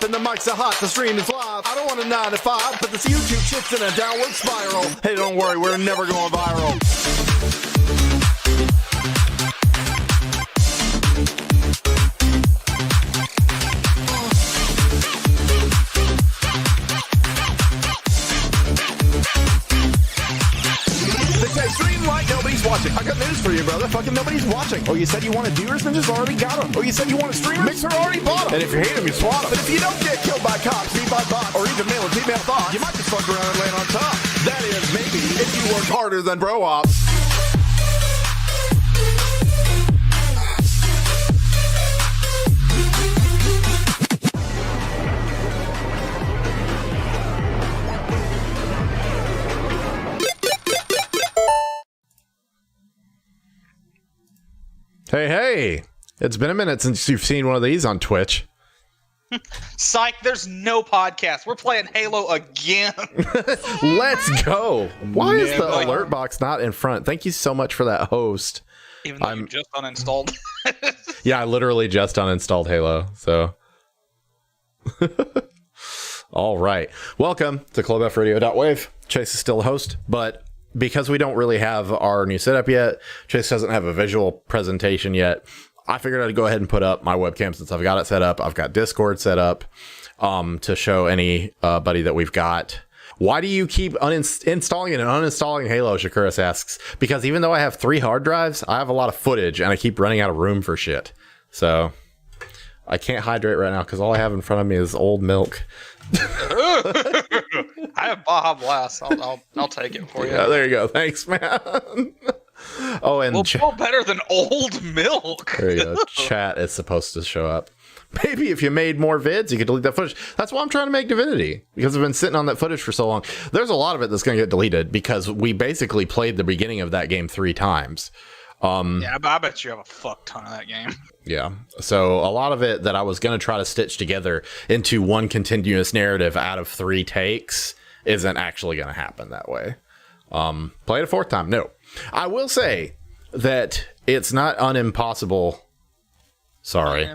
and the mics are hot, the stream is live. I don't want a 9 to 5, but this YouTube shit's in a downward spiral. Hey, don't worry, we're never going viral. Watching. I got news for you, brother. Fucking nobody's watching. Oh, you said you wanted viewers? Then just already got them. Oh, you said you wanted streamers? Mixer already bought them. And if you hate them, you swat them. But if you don't get killed by cops, beat by bots, or even male and female thoughts, you might just fuck around and land on top. That is, maybe, if you work harder than bro ops. Hey, it's been a minute since you've seen one of these on Twitch. Psych, there's no podcast. We're playing Halo again. Let's go. Why is the alert box not in front? Thank you so much for that host. Even though you just uninstalled. Yeah, I literally just uninstalled Halo, so. All right. Welcome to clubfradio.wave. Chase is still the host, but because we don't really have our new setup yet, Chase doesn't have a visual presentation yet, I figured I'd go ahead and put up my webcam since I've got it set up. I've got Discord set up to show anybody that we've got. Why do you keep installing and uninstalling Halo, Shakuris asks. Because even though I have 3 hard drives, I have a lot of footage and I keep running out of room for shit. So I can't hydrate right now because all I have in front of me is old milk. I have Baja Blast. I'll take it for you. Yeah, there you go. Thanks, man. Oh, and well, better than old milk. There you go. Chat is supposed to show up. Maybe if you made more vids, you could delete that footage. That's why I'm trying to make Divinity, because I've been sitting on that footage for so long. There's a lot of it that's going to get deleted because we basically played the beginning of that game 3 times. Yeah, I bet you have a fuck ton of that game. Yeah. So a lot of it that I was going to try to stitch together into one continuous narrative out of 3 takes isn't actually going to happen that way. Play it a 4th time. No. I will say that it's not unimpossible. Sorry.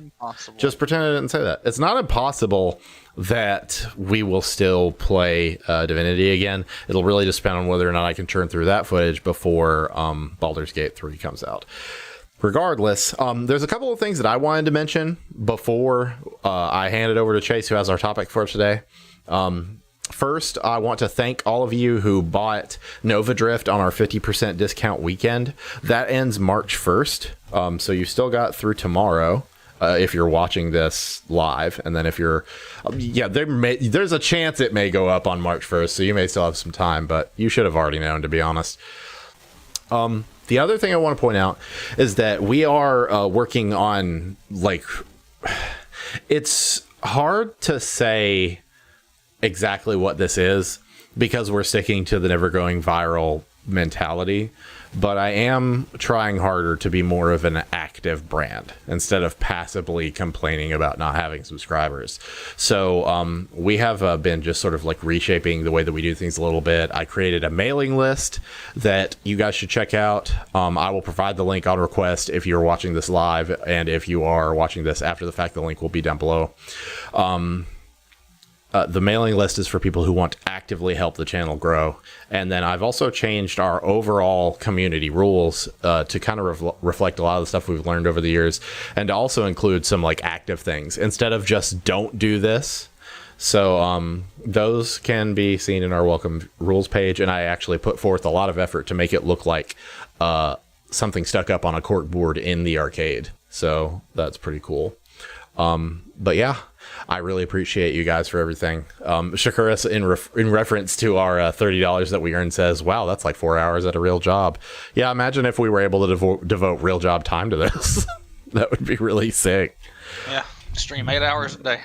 Just pretend I didn't say that. It's not impossible that we will still play Divinity again. It'll really just depend on whether or not I can churn through that footage before Baldur's Gate 3 comes out. Regardless, there's a couple of things that I wanted to mention before I hand it over to Chase, who has our topic for today. First, I want to thank all of you who bought Nova Drift on our 50% discount weekend. That ends March 1st, so you've still got through tomorrow if you're watching this live. And then if you're, there's a chance it may go up on March 1st, so you may still have some time, but you should have already known, to be honest. The other thing I want to point out is that we are working on, it's hard to say exactly what this is because we're sticking to the never going viral mentality, but I am trying harder to be more of an active brand instead of passively complaining about not having subscribers. So we have been just sort of reshaping the way that we do things a little bit. I created a mailing list that you guys should check out. I will provide the link on request if you're watching this live, and if you are watching this after the fact, the link will be down below. The mailing list is for people who want to actively help the channel grow. And then I've also changed our overall community rules to kind of reflect a lot of the stuff we've learned over the years, and to also include some active things instead of just don't do this. So those can be seen in our welcome rules page. And I actually put forth a lot of effort to make it look like something stuck up on a cork board in the arcade. So that's pretty cool. But yeah, I really appreciate you guys for everything. Shakuris, in reference to our $30 that we earned, says, wow, that's like 4 hours at a real job. Yeah, imagine if we were able to devote real job time to this. That would be really sick. Yeah, stream 8 hours a day.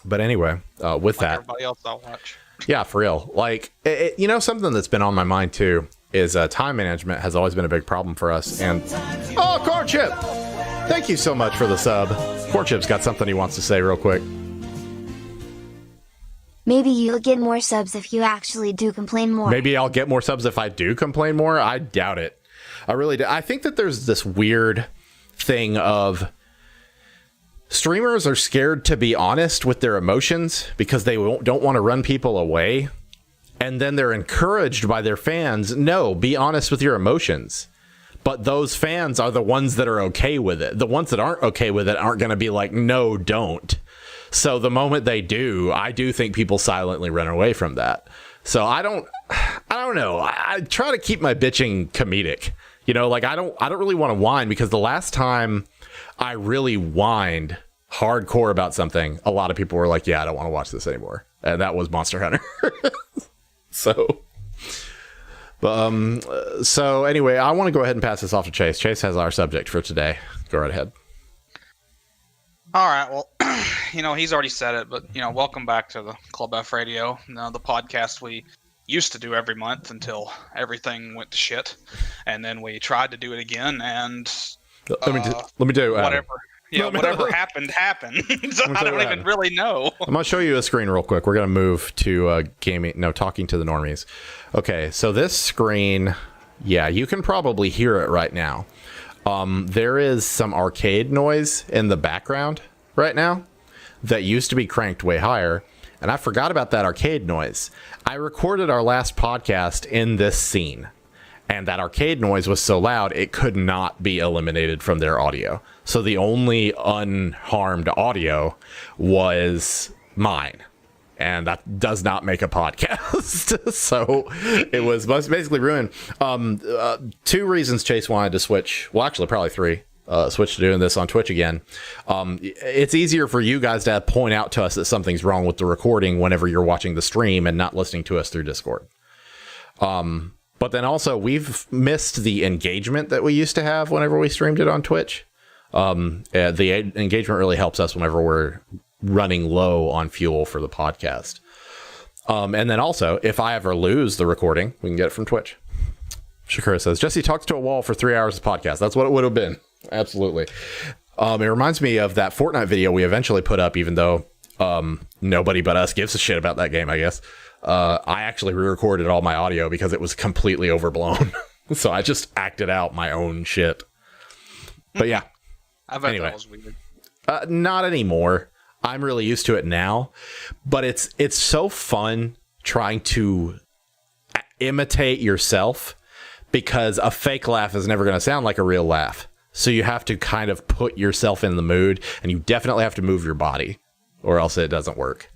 But anyway, with that, everybody else I'll watch. Yeah, for real. Something that's been on my mind too is time management has always been a big problem for us. And Cornchip, thank you so much for the sub. Cornchip's got something he wants to say real quick. Maybe you'll get more subs if you actually do complain more. Maybe I'll get more subs if I do complain more. I doubt it. I really do. I think that there's this weird thing of streamers are scared to be honest with their emotions because they don't want to run people away. And then they're encouraged by their fans, no, be honest with your emotions. But those fans are the ones that are okay with it. The ones that aren't okay with it aren't going to be like, no, don't. So the moment they do, I do think people silently run away from that. So I don't know. I try to keep my bitching comedic. You know, like I don't really want to whine, because the last time I really whined hardcore about something, a lot of people were like, yeah, I don't want to watch this anymore. And that was Monster Hunter. So anyway, I want to go ahead and pass this off to Chase. Chase has our subject for today. Go right ahead. All right. Well, he's already said it, but, welcome back to the Club F Radio, the podcast we used to do every month until everything went to shit. And then we tried to do it again, and let me do whatever. Whatever happened. So I don't even really know. I'm going to show you a screen real quick. We're going to move to talking to the normies. Okay, so this screen, yeah, you can probably hear it right now. There is some arcade noise in the background right now that used to be cranked way higher, and I forgot about that arcade noise. I recorded our last podcast in this scene, and that arcade noise was so loud it could not be eliminated from their audio. So the only unharmed audio was mine. And that does not make a podcast. So it was basically ruined. 2 reasons Chase wanted to switch. Well, actually, probably 3. Switch to doing this on Twitch again. It's easier for you guys to point out to us that something's wrong with the recording whenever you're watching the stream and not listening to us through Discord. But then also, we've missed the engagement that we used to have whenever we streamed it on Twitch. The engagement really helps us whenever we're running low on fuel for the podcast. And then also, if I ever lose the recording, we can get it from Twitch. Shakura says, Jesse talks to a wall for 3 hours of podcast. That's what it would have been. Absolutely. It reminds me of that Fortnite video we eventually put up, even though nobody but us gives a shit about that game, I guess. I actually re-recorded all my audio because it was completely overblown. So I just acted out my own shit. But yeah. I bet that was weird. Not anymore. I'm really used to it now. But it's so fun trying to imitate yourself, because a fake laugh is never going to sound like a real laugh. So you have to kind of put yourself in the mood, and you definitely have to move your body, or else it doesn't work.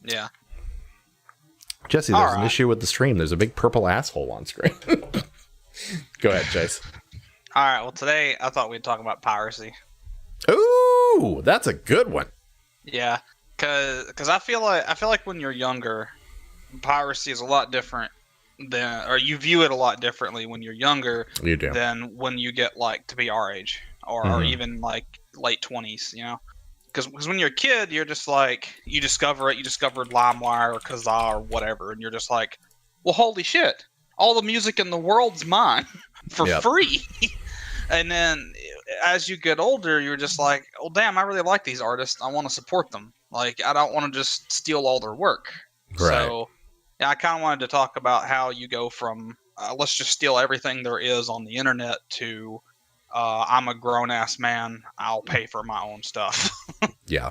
Yeah. Jesse, there's an issue with the stream. There's a big purple asshole on screen. Go ahead, Chase. All right. Well, today I thought we'd talk about piracy. Ooh, that's a good one. Yeah, because I feel like when you're younger, piracy is a lot different or you view it a lot differently when you're younger than when you get like to be our age or even like late 20s. Because when you're a kid, you're just like, you discovered LimeWire or Kazaa or whatever, and you're just like, well, holy shit, all the music in the world's mine for free. And then as you get older, you're just like, oh, damn, I really like these artists. I want to support them. Like, I don't want to just steal all their work. Right. So yeah, I kind of wanted to talk about how you go from, let's just steal everything there is on the internet to, I'm a grown-ass man, I'll pay for my own stuff. Yeah.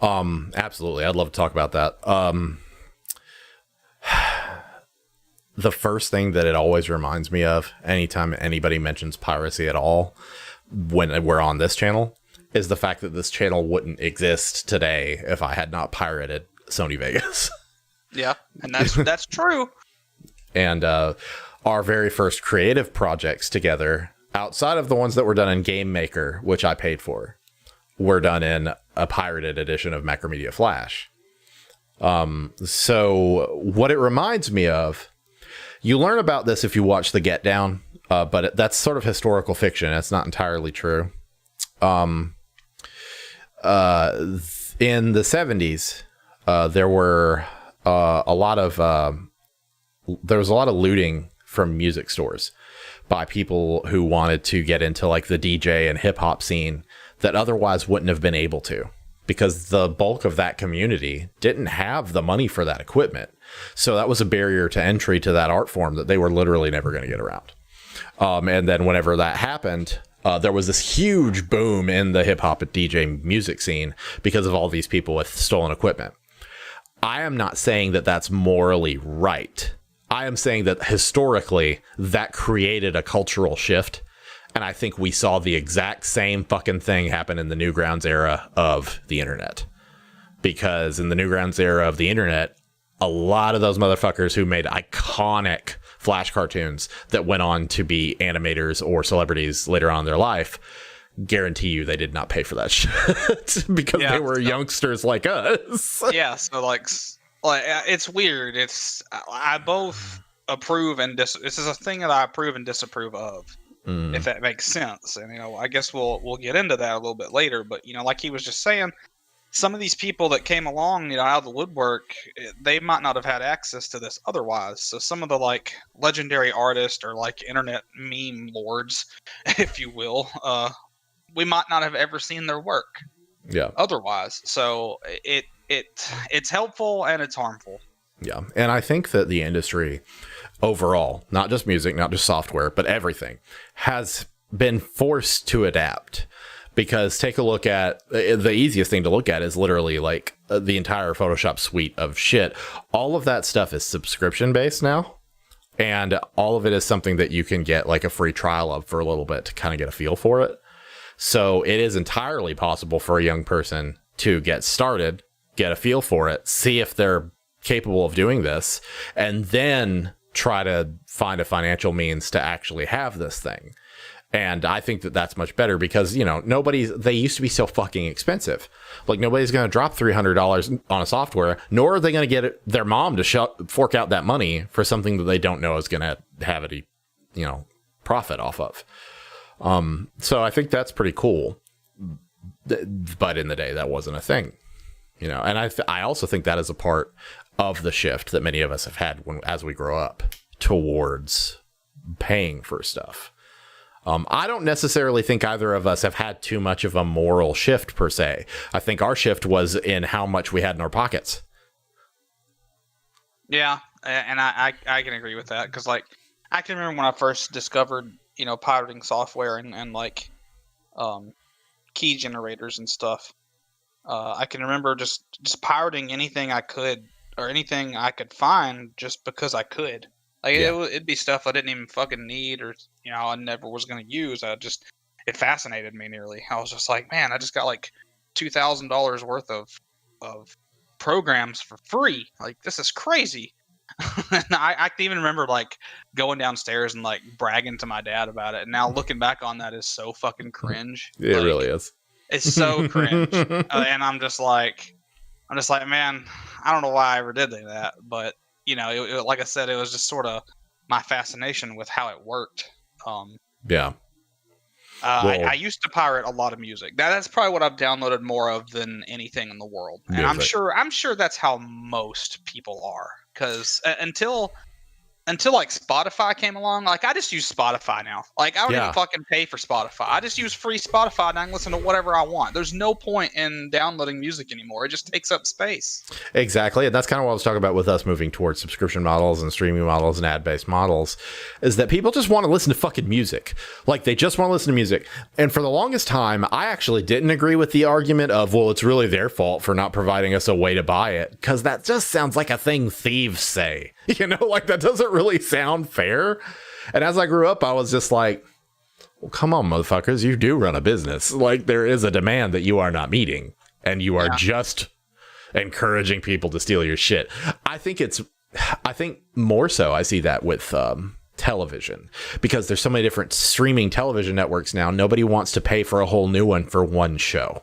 Absolutely. I'd love to talk about that. The first thing that it always reminds me of anytime anybody mentions piracy at all when we're on this channel is the fact that this channel wouldn't exist today if I had not pirated Sony Vegas. Yeah, and that's true. And our very first creative projects together, outside of the ones that were done in Game Maker, which I paid for, were done in a pirated edition of Macromedia Flash. So what it reminds me of, you learn about this if you watch The Get Down, but that's sort of historical fiction. It's not entirely true. In the 70s, there was a lot of looting from music stores by people who wanted to get into like the DJ and hip hop scene that otherwise wouldn't have been able to, because the bulk of that community didn't have the money for that equipment. So that was a barrier to entry to that art form that they were literally never going to get around. And then whenever that happened, there was this huge boom in the hip hop and DJ music scene because of all these people with stolen equipment. I am not saying that that's morally right. I am saying that historically that created a cultural shift. And I think we saw the exact same fucking thing happen in the Newgrounds era of the internet. Because in the Newgrounds era of the internet, a lot of those motherfuckers who made iconic Flash cartoons that went on to be animators or celebrities later on in their life, guarantee you they did not pay for that shit because they were youngsters like us. Yeah, so like it's weird. I both approve and this is a thing that I approve and disapprove of, if that makes sense. And I guess we'll get into that a little bit later. But like he was just saying, some of these people that came along, out of the woodwork, they might not have had access to this otherwise. So some of the like legendary artists or like internet meme lords, if you will, we might not have ever seen their work. Yeah. Otherwise, so it's helpful and it's harmful. Yeah, and I think that the industry overall, not just music, not just software, but everything, has been forced to adapt. Because take a look at the easiest thing to look at is literally like the entire Photoshop suite of shit. All of that stuff is subscription based now. And all of it is something that you can get like a free trial of for a little bit to kind of get a feel for it. So it is entirely possible for a young person to get started, get a feel for it, see if they're capable of doing this, and then try to find a financial means to actually have this thing. And I think that that's much better because, they used to be so fucking expensive. Like nobody's going to drop $300 on a software, nor are they going to get their mom to fork out that money for something that they don't know is going to have any, profit off of. So I think that's pretty cool. But in the day, that wasn't a thing, and I also think that is a part of the shift that many of us have had as we grow up towards paying for stuff. I don't necessarily think either of us have had too much of a moral shift per se. I think our shift was in how much we had in our pockets. Yeah, and I can agree with that because like I can remember when I first discovered pirating software and like key generators and stuff. I can remember just pirating anything I could or anything I could find just because I could. Like it'd be stuff I didn't even fucking need or I never was going to use. It fascinated me nearly. I was just like, man, I just got like $2,000 worth of programs for free. Like this is crazy. And I can even remember like going downstairs and like bragging to my dad about it. And now looking back on that is so fucking cringe. It really is. It's so cringe. And I'm just like, man, I don't know why I ever did that, but like I said, it was just sort of my fascination with how it worked. I used to pirate a lot of music. That's probably what I've downloaded more of than anything in the world. And music. I'm sure that's how most people are. Because until like Spotify came along, like I just use Spotify now. Like I don't even fucking pay for Spotify. I just use free Spotify and I can listen to whatever I want. There's no point in downloading music anymore. It just takes up space. Exactly. And that's kind of what I was talking about with us moving towards subscription models and streaming models and ad-based models is that people just want to listen to fucking music. Like they just want to listen to music. And for the longest time, I actually didn't agree with the argument of, well, it's really their fault for not providing us a way to buy it. Because that just sounds like a thing thieves say. Like that doesn't really sound fair. And as I grew up, I was just like, well, come on, motherfuckers, you do run a business. Like there is a demand that you are not meeting and you are just encouraging people to steal your shit. I think more so I see that with television because there's so many different streaming television networks now. Nobody wants to pay for a whole new one for one show.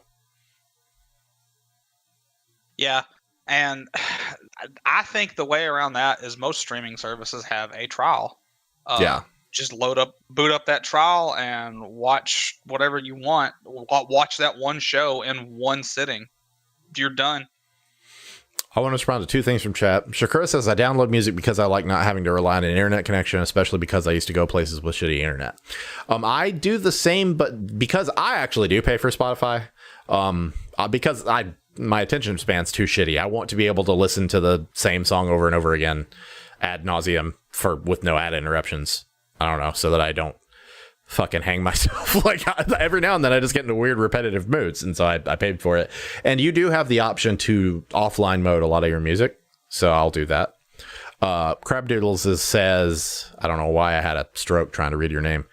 Yeah. And I think the way around that is most streaming services have a trial. Just boot up that trial and watch whatever you want. Watch that one show in one sitting. You're done. I want to respond to two things from chat. Shakura says, I download music because I like not having to rely on an internet connection, especially because I used to go places with shitty internet. I do the same, but because I actually do pay for Spotify, because my attention span's too shitty. I want to be able to listen to the same song over and over again ad nauseum with no ad interruptions. I don't know, so that I don't fucking hang myself. Like every now and then I just get into weird repetitive moods, and so I paid for it. And you do have the option to offline mode a lot of your music, so I'll do that. Crabdoodles says, I don't know why I had a stroke trying to read your name.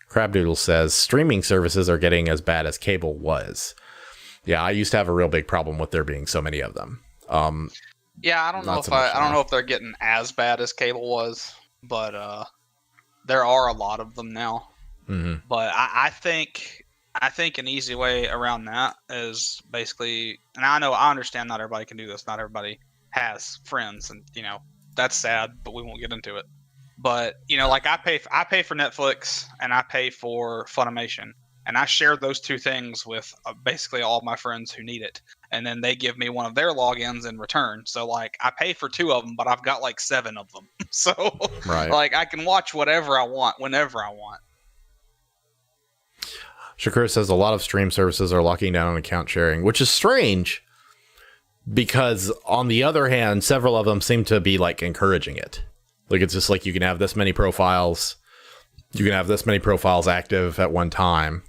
Crabdoodle says streaming services are getting as bad as cable was. Yeah, I used to have a real big problem with there being so many of them. Yeah, I don't know if I don't know if they're getting as bad as cable was, but there are a lot of them now. Mm-hmm. But I think an easy way around that is basically, and I understand not everybody can do this. Not everybody has friends, and that's sad, but we won't get into it. But like I pay for Netflix and I pay for Funimation, and I share those two things with basically all my friends who need it, and then they give me one of their logins in return. So like I pay for 2 of them, but I've got like 7 of them. So right. Like I can watch whatever I want whenever I want. Shakur says a lot of stream services are locking down on account sharing, which is strange because on the other hand, several of them seem to be like encouraging it. Like it's just like you can have this many profiles, active at one time,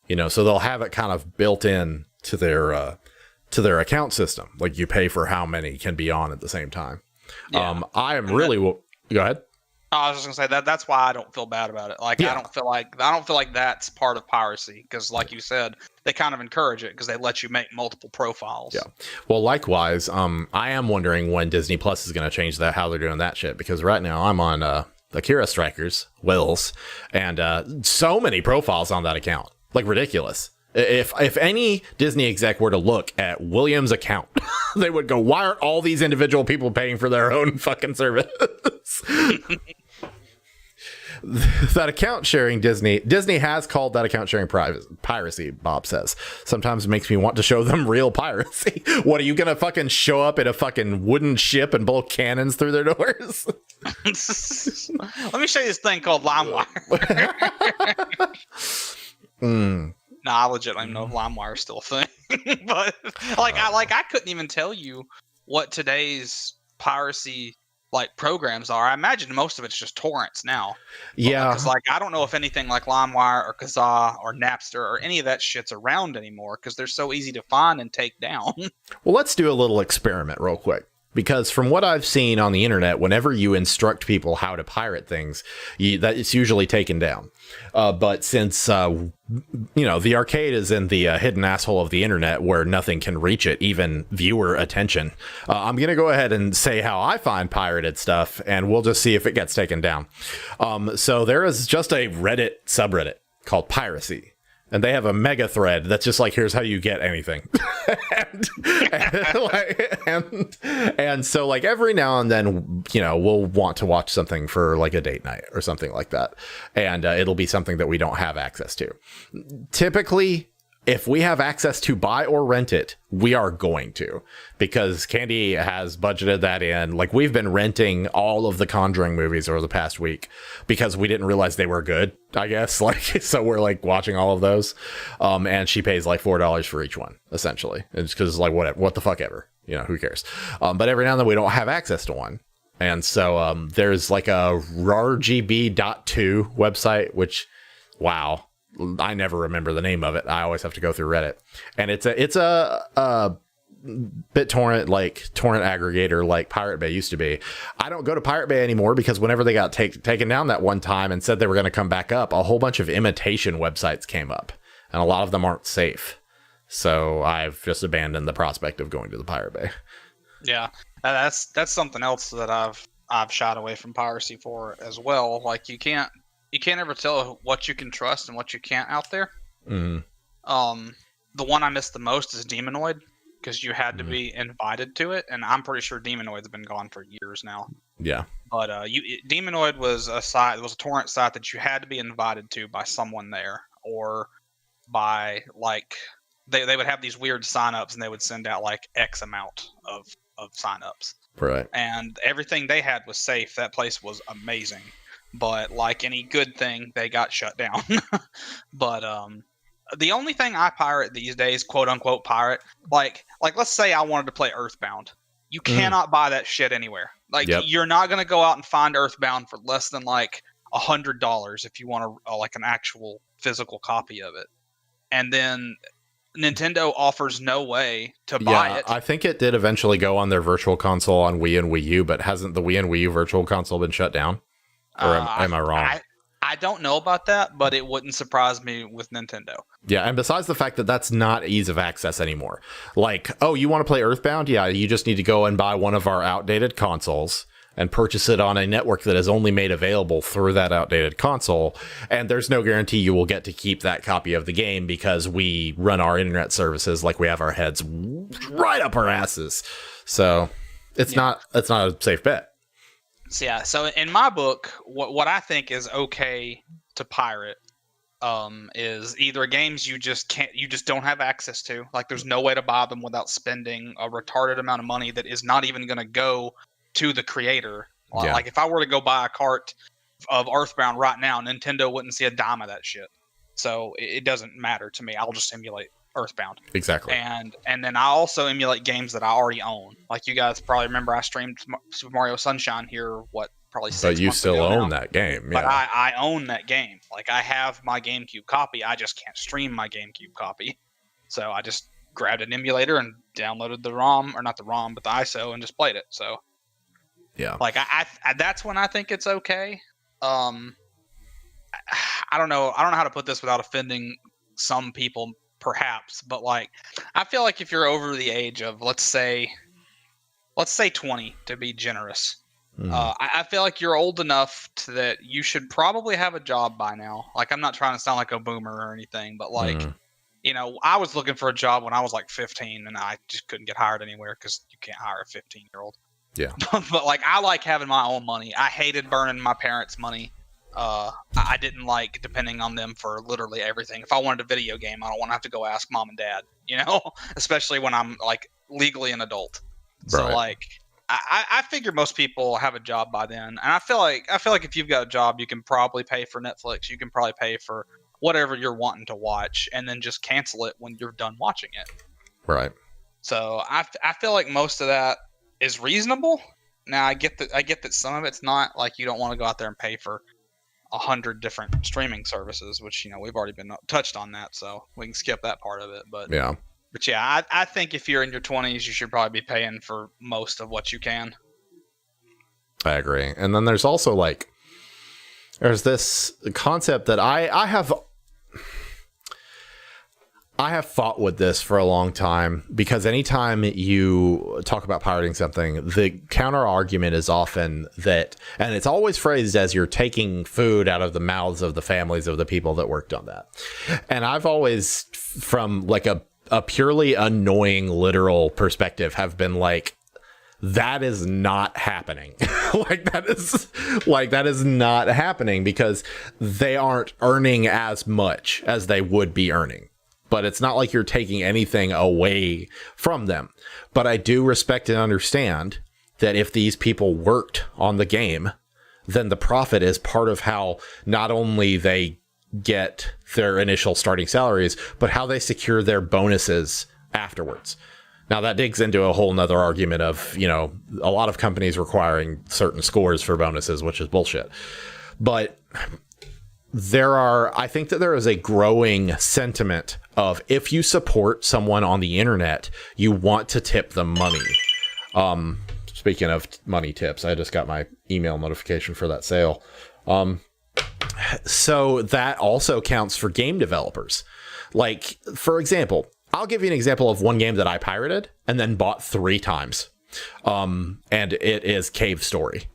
so they'll have it kind of built in to their account system. Like you pay for how many can be on at the same time. Yeah. I am really go ahead. I was just gonna say that's why I don't feel bad about it. Like yeah. I don't feel like that's part of piracy because, like you said, they kind of encourage it because they let you make multiple profiles. Yeah. Well, likewise, I am wondering when Disney Plus is going to change that, how they're doing that shit. Because right now I'm on Akira Strikers, Wills, and so many profiles on that account, like ridiculous. If any Disney exec were to look at William's account, they would go, "Why aren't all these individual people paying for their own fucking service?" That account sharing, Disney has called that account sharing piracy, Bob says. Sometimes it makes me want to show them real piracy. What, are you gonna fucking show up in a fucking wooden ship and blow cannons through their doors? Let me show you this thing called LimeWire. No, I legitimately don't know if LimeWire is still a thing. But I couldn't even tell you what today's piracy programs are. I imagine most of it's just torrents now. Yeah. Because I don't know if anything like LimeWire or Kazaa or Napster or any of that shit's around anymore because they're so easy to find and take down. Well, let's do a little experiment real quick. Because from what I've seen on the internet, whenever you instruct people how to pirate things, that it's usually taken down. But since, the arcade is in the hidden asshole of the internet where nothing can reach it, even viewer attention, I'm going to go ahead and say how I find pirated stuff, and we'll just see if it gets taken down. So there is just a Reddit subreddit called Piracy. And they have a mega thread that's just like, here's how you get anything. and so like every now and then, we'll want to watch something for like a date night or something like that. And it'll be something that we don't have access to. Typically, if we have access to buy or rent it, we are going to, because Candy has budgeted that in. Like, we've been renting all of the Conjuring movies over the past week because we didn't realize they were good, I guess. So we're watching all of those. And she pays $4 for each one, essentially. It's because what the fuck ever, who cares? But every now and then we don't have access to one. And so, there's a rargb.2 website, which, wow. I never remember the name of it. I always have to go through Reddit, and it's a BitTorrent torrent aggregator like Pirate Bay used to be. I don't go to Pirate Bay anymore because whenever they got taken down that one time and said they were going to come back up, a whole bunch of imitation websites came up, and a lot of them aren't safe. So I've just abandoned the prospect of going to the Pirate Bay. Yeah, that's something else that I've shied away from piracy for as well. You can't ever tell what you can trust and what you can't out there. Mm. The one I miss the most is Demonoid, because you had to be invited to it, and I'm pretty sure Demonoid's been gone for years now. Yeah. But Demonoid was a site. It was a torrent site that you had to be invited to by someone there, or by they would have these weird signups, and they would send out X amount of signups. Right. And everything they had was safe. That place was amazing. But like any good thing, they got shut down. But the only thing I pirate these days, quote unquote pirate, like let's say I wanted to play Earthbound. You cannot buy that shit anywhere. You're not gonna go out and find Earthbound for less than $100 if you want like an actual physical copy of it. And then Nintendo offers no way to buy it. I think it did eventually go on their virtual console on Wii and Wii U, but hasn't the Wii and Wii U virtual console been shut down? Or am I wrong? I don't know about that, but it wouldn't surprise me with Nintendo. Yeah, and besides the fact that that's not ease of access anymore. Like, oh, you want to play Earthbound? Yeah, you just need to go and buy one of our outdated consoles and purchase it on a network that is only made available through that outdated console. And there's no guarantee you will get to keep that copy of the game because we run our internet services like we have our heads right up our asses. So it's not a safe bet. So, yeah. So in my book, what I think is okay to pirate is either games you just don't have access to. Like there's no way to buy them without spending a retarded amount of money that is not even going to go to the creator. Yeah. Like if I were to go buy a cart of Earthbound right now, Nintendo wouldn't see a dime of that shit. So it doesn't matter to me. I'll just emulate Earthbound. Exactly. And then I also emulate games that I already own. Like you guys probably remember, I streamed Super Mario Sunshine here, probably 6 months ago. But you still own that game. Yeah. But I own that game. Like I have my GameCube copy. I just can't stream my GameCube copy. So I just grabbed an emulator and downloaded the ROM, or not the ROM, but the ISO, and just played it. So yeah, like I that's when I think it's okay. I don't know how to put this without offending some people, perhaps, but like I feel like if you're over the age of let's say 20 to be generous, I feel like you're old enough that you should probably have a job by now. Like I'm not trying to sound like a boomer or anything, but like you know, I was looking for a job when I was like 15 and I just couldn't get hired anywhere because you can't hire a 15-year-old. Yeah. But like I like having my own money. I hated burning my parents' money. I didn't like depending on them for literally everything. If I wanted a video game, I don't want to have to go ask mom and dad, you know, especially when I'm like legally an adult. Right. So like I figure most people have a job by then. And I feel like if you've got a job, you can probably pay for Netflix. You can probably pay for whatever you're wanting to watch and then just cancel it when you're done watching it. Right. So I feel like most of that is reasonable. Now I get that some of it's not. Like you don't want to go out there and pay for 100 different streaming services, which, you know, we've already been touched on that, so we can skip that part of it. But yeah, I think if you're in your 20s, you should probably be paying for most of what you can. I agree. And then there's also like, there's this concept that I have fought with this for a long time, because anytime you talk about pirating something, the counter argument is often that, and it's always phrased as you're taking food out of the mouths of the families of the people that worked on that. And I've always, from like a purely annoying literal perspective, have been like, that is not happening. that is not happening, because they aren't earning as much as they would be earning. But it's not like you're taking anything away from them. But I do respect and understand that if these people worked on the game, then the profit is part of how not only they get their initial starting salaries, but how they secure their bonuses afterwards. Now that digs into a whole nother argument of, you know, a lot of companies requiring certain scores for bonuses, which is bullshit. But I think that there is a growing sentiment of, if you support someone on the internet, you want to tip them money. Speaking of money tips, I just got my email notification for that sale. So that also counts for game developers. Like, for example, I'll give you an example of one game that I pirated and then bought 3 times. And it is Cave Story,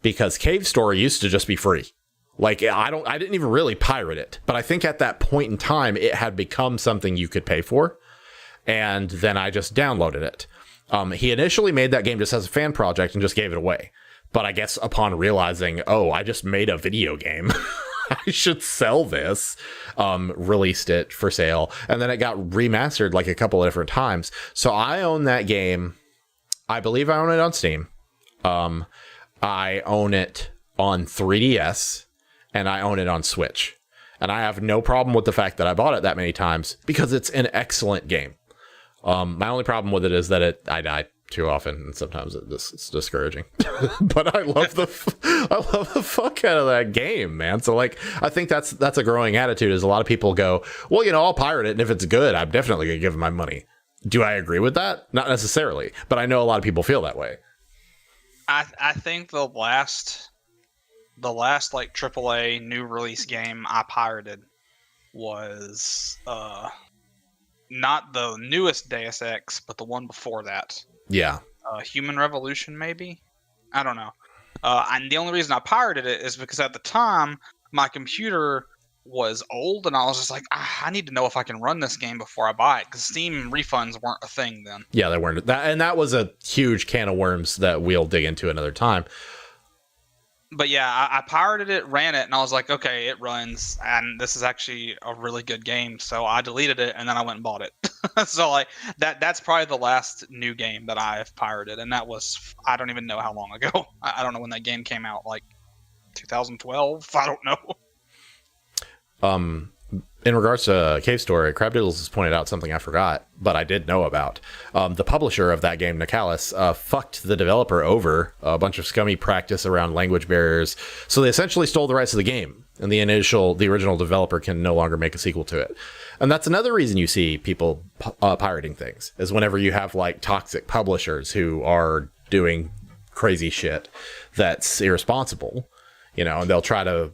because Cave Story used to just be free. Like, I didn't even really pirate it, but I think at that point in time, it had become something you could pay for. And then I just downloaded it. He initially made that game just as a fan project and just gave it away. But I guess upon realizing, oh, I just made a video game, I should sell this, released it for sale. And then it got remastered like a couple of different times. So I own that game. I believe I own it on Steam. I own it on 3DS. And I own it on Switch. And I have no problem with the fact that I bought it that many times, because it's an excellent game. My only problem with it is that I too often, and sometimes it's discouraging. But I love the fuck out of that game, man. So like, I think that's a growing attitude. Is a lot of people go, well, I'll pirate it, and if it's good, I'm definitely gonna give them my money. Do I agree with that? Not necessarily, but I know a lot of people feel that way. I think the last like AAA new release game I pirated was not the newest Deus Ex, but the one before that. Yeah. Human Revolution, maybe? I don't know. And the only reason I pirated it is because at the time my computer was old, and I was just like, I need to know if I can run this game before I buy it, because Steam refunds weren't a thing then. Yeah, they weren't. That was a huge can of worms that we'll dig into another time. But yeah, I pirated it, ran it, and I was like, okay, it runs, and this is actually a really good game. So I deleted it, and then I went and bought it. So like that's probably the last new game that I've pirated, and that was, I don't even know how long ago. I don't know when that game came out, like 2012. I don't know. In regards to Cave Story, Crabdoodles has pointed out something I forgot, but I did know about. The publisher of that game, 𝐏𝐿𝐼, fucked the developer over a bunch of scummy practice around language barriers. So they essentially stole the rights of the game, and the original developer can no longer make a sequel to it. And that's another reason you see people pirating things, is whenever you have like toxic publishers who are doing crazy shit that's irresponsible, and they'll try to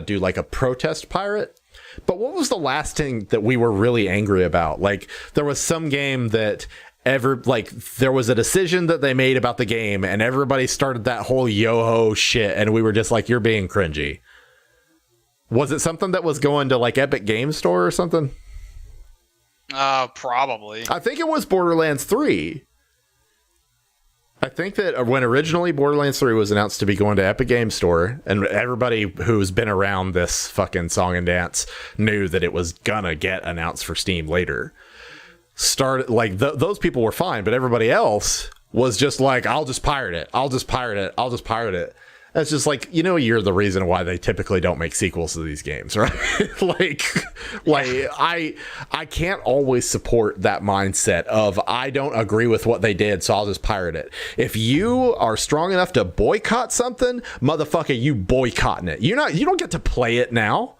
do like a protest pirate. But what was the last thing that we were really angry about? Like, there was some game that there was a decision that they made about the game, and everybody started that whole yo-ho shit, and we were just like, you're being cringy. Was it something that was going to like Epic Game Store or something? Probably. I think it was Borderlands 3. I think that when originally Borderlands 3 was announced to be going to Epic Game Store, and everybody who's been around this fucking song and dance knew that it was gonna get announced for Steam later. Those people were fine, but everybody else was just like, I'll just pirate it. I'll just pirate it. I'll just pirate it. It's just like, you're the reason why they typically don't make sequels to these games, right? I can't always support that mindset of, I don't agree with what they did, so I'll just pirate it. If you are strong enough to boycott something, motherfucker, you boycotting it. You don't get to play it now.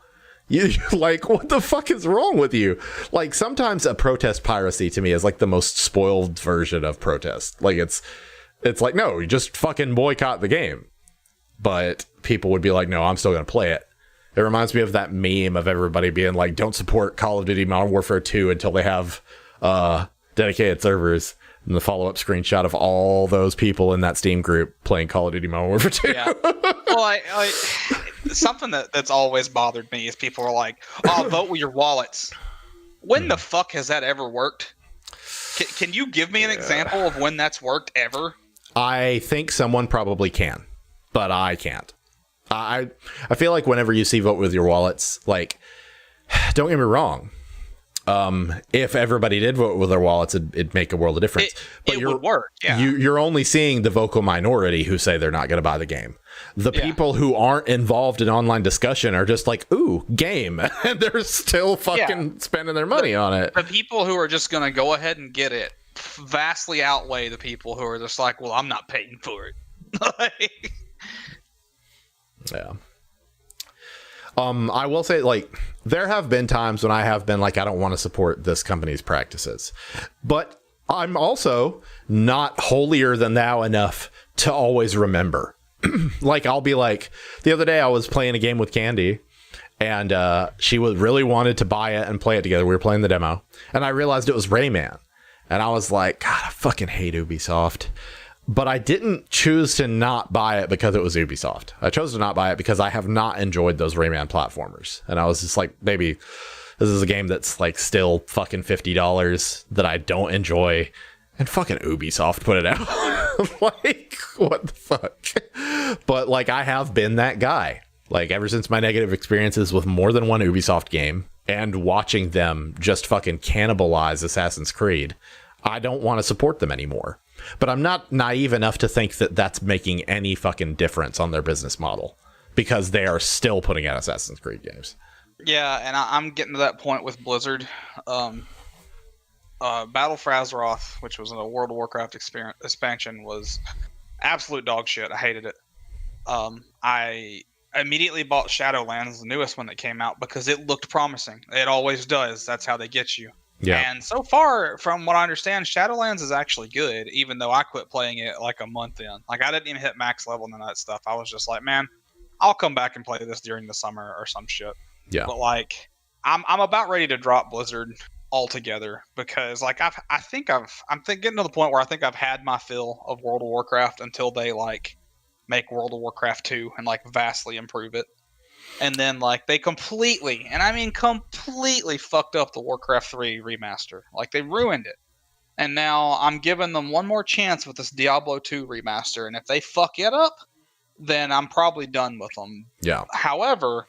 You like, what the fuck is wrong with you? Like, sometimes a protest piracy to me is like the most spoiled version of protest. Like, it's like, no, you just fucking boycott the game. But people would be like, no, I'm still going to play it. It reminds me of that meme of everybody being like, don't support Call of Duty Modern Warfare 2 until they have dedicated servers. And the follow-up screenshot of all those people in that Steam group playing Call of Duty Modern Warfare 2. Yeah. Well, something that's always bothered me is people are like, oh, vote with your wallets. When the fuck has that ever worked? Can you give me an example of when that's worked ever? I think someone probably can. But I can't. I feel like whenever you see vote with your wallets, like, don't get me wrong. If everybody did vote with their wallets, it'd make a world of difference. It would work. Yeah. You're only seeing the vocal minority who say they're not going to buy the game. The people who aren't involved in online discussion are just like, ooh, game. And they're still fucking spending their money on it. The people who are just going to go ahead and get it vastly outweigh the people who are just like, well, I'm not paying for it. Yeah. I will say, like, there have been times when I have been like, I don't want to support this company's practices, but I'm also not holier than thou enough to always remember. Like, I'll be like, the other day I was playing a game with Candy, and she really wanted to buy it and play it together. We were playing the demo, and I realized it was Rayman, and I was like, God, I fucking hate Ubisoft. But I didn't choose to not buy it because it was Ubisoft. I chose to not buy it because I have not enjoyed those Rayman platformers. And I was just like, maybe this is a game that's like still fucking $50 that I don't enjoy. And fucking Ubisoft put it out. Like, what the fuck? But like, I have been that guy. Like, ever since my negative experiences with more than one Ubisoft game and watching them just fucking cannibalize Assassin's Creed, I don't want to support them anymore. But I'm not naive enough to think that that's making any fucking difference on their business model, because they are still putting out Assassin's Creed games. Yeah, and I'm getting to that point with Blizzard. Battle for Azeroth, which was a World of Warcraft expansion, was absolute dog shit. I hated it. I immediately bought Shadowlands, the newest one that came out, because it looked promising. It always does. That's how they get you. Yeah. And so far, from what I understand, Shadowlands is actually good, even though I quit playing it like a month in. Like, I didn't even hit max level and none of that stuff. I was just like, man, I'll come back and play this during the summer or some shit. Yeah. But like, I'm about ready to drop Blizzard altogether, because like I'm getting to the point where I think I've had my fill of World of Warcraft until they like make World of Warcraft 2 and like vastly improve it. And then like they completely, and I mean completely, fucked up the Warcraft 3 remaster. Like they ruined it. And now I'm giving them one more chance with this Diablo 2 remaster, and if they fuck it up, then I'm probably done with them. Yeah. However,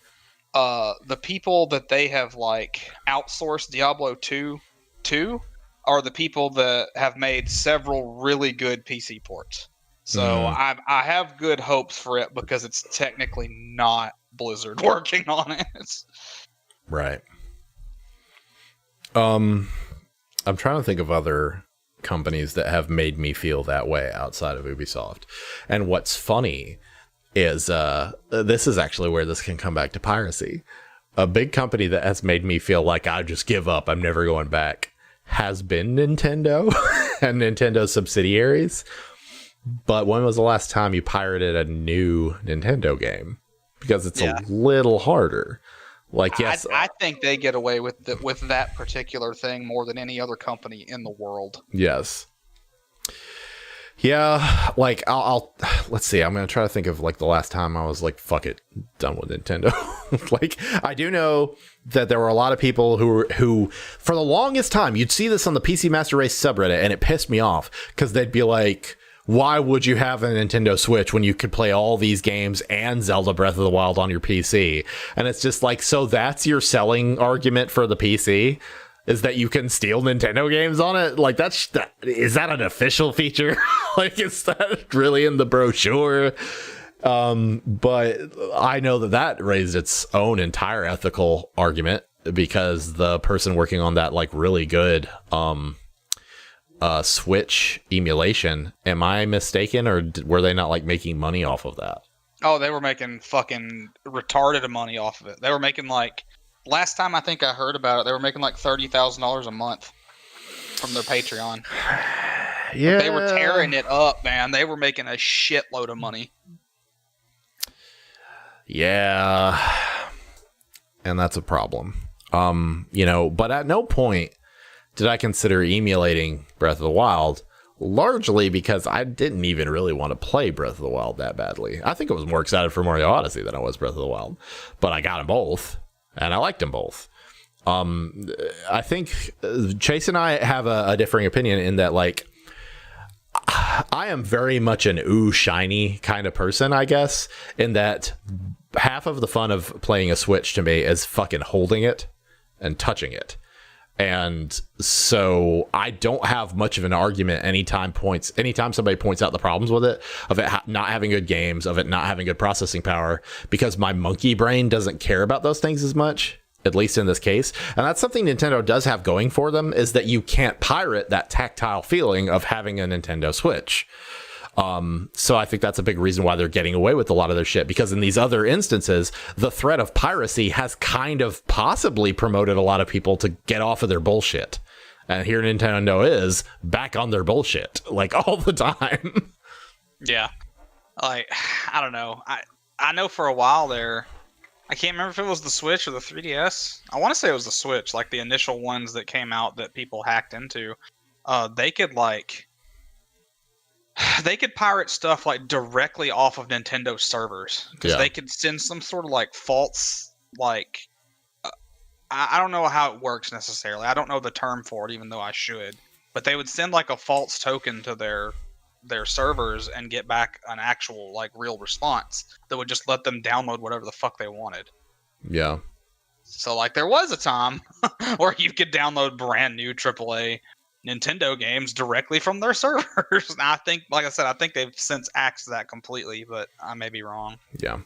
the people that they have like outsourced Diablo 2 to are the people that have made several really good PC ports. So I have good hopes for it, because it's technically not Blizzard working on it. Right. I'm trying to think of other companies that have made me feel that way outside of Ubisoft. And what's funny is this is actually where this can come back to Piracy. A big company that has made me feel like I just give up, I'm never going back, has been Nintendo and Nintendo subsidiaries. But when was the last time you pirated a new Nintendo game? Because it's a little harder. Like, yes, I think they get away with that particular thing more than any other company in the world. Yes. Yeah, like I'll let's see. I'm gonna try to think of like the last time I was like, fuck it, done with Nintendo. Like, I do know that there were a lot of people who for the longest time, you'd see this on the PC Master Race subreddit, and it pissed me off because they'd be like, why would you have a Nintendo Switch when you could play all these games and Zelda Breath of the Wild on your PC? And it's just like, so that's your selling argument for the PC? Is that you can steal Nintendo games on it? Like, is that an official feature? Like, is that really in the brochure? But I know that raised its own entire ethical argument, because the person working on that, like, really good Switch emulation, am I mistaken, or were they not, like, making money off of that? Oh, they were making fucking retarded money off of it. They were making, like, last time I think I heard about it, they were making like $30,000 a month from their Patreon. Yeah, but they were tearing it up, man. They were making a shitload of money. Yeah, and that's a problem. But at no point did I consider emulating Breath of the Wild, largely because I didn't even really want to play Breath of the Wild that badly. I think I was more excited for Mario Odyssey than I was Breath of the Wild, but I got them both. And I liked them both. I think Chase and I have a differing opinion in that, like, I am very much an shiny kind of person, I guess, in that half of the fun of playing a Switch to me is fucking holding it and touching it. And so I don't have much of an argument anytime somebody points out the problems with it, of it not having good games, of it not having good processing power, because my monkey brain doesn't care about those things as much, at least in this case. And that's something Nintendo does have going for them, is that you can't pirate that tactile feeling of having a Nintendo Switch. So I think that's a big reason why they're getting away with a lot of their shit, because in these other instances, the threat of piracy has kind of possibly promoted a lot of people to get off of their bullshit. And here Nintendo is back on their bullshit, like, all the time. Yeah. Like, I don't know. I know for a while there, I can't remember if it was the Switch or the 3DS. I want to say it was the Switch, like the initial ones that came out that people hacked into. They could pirate stuff like directly off of Nintendo servers, because they could send some sort of like false, like, I don't know how it works necessarily. I don't know the term for it, even though I should. But they would send like a false token to their servers and get back an actual, like, real response that would just let them download whatever the fuck they wanted. Yeah. So, like, there was a time where you could download brand new AAA Nintendo games directly from their servers. And I think, like I said, I think they've since axed that completely, but I may be wrong. Yeah.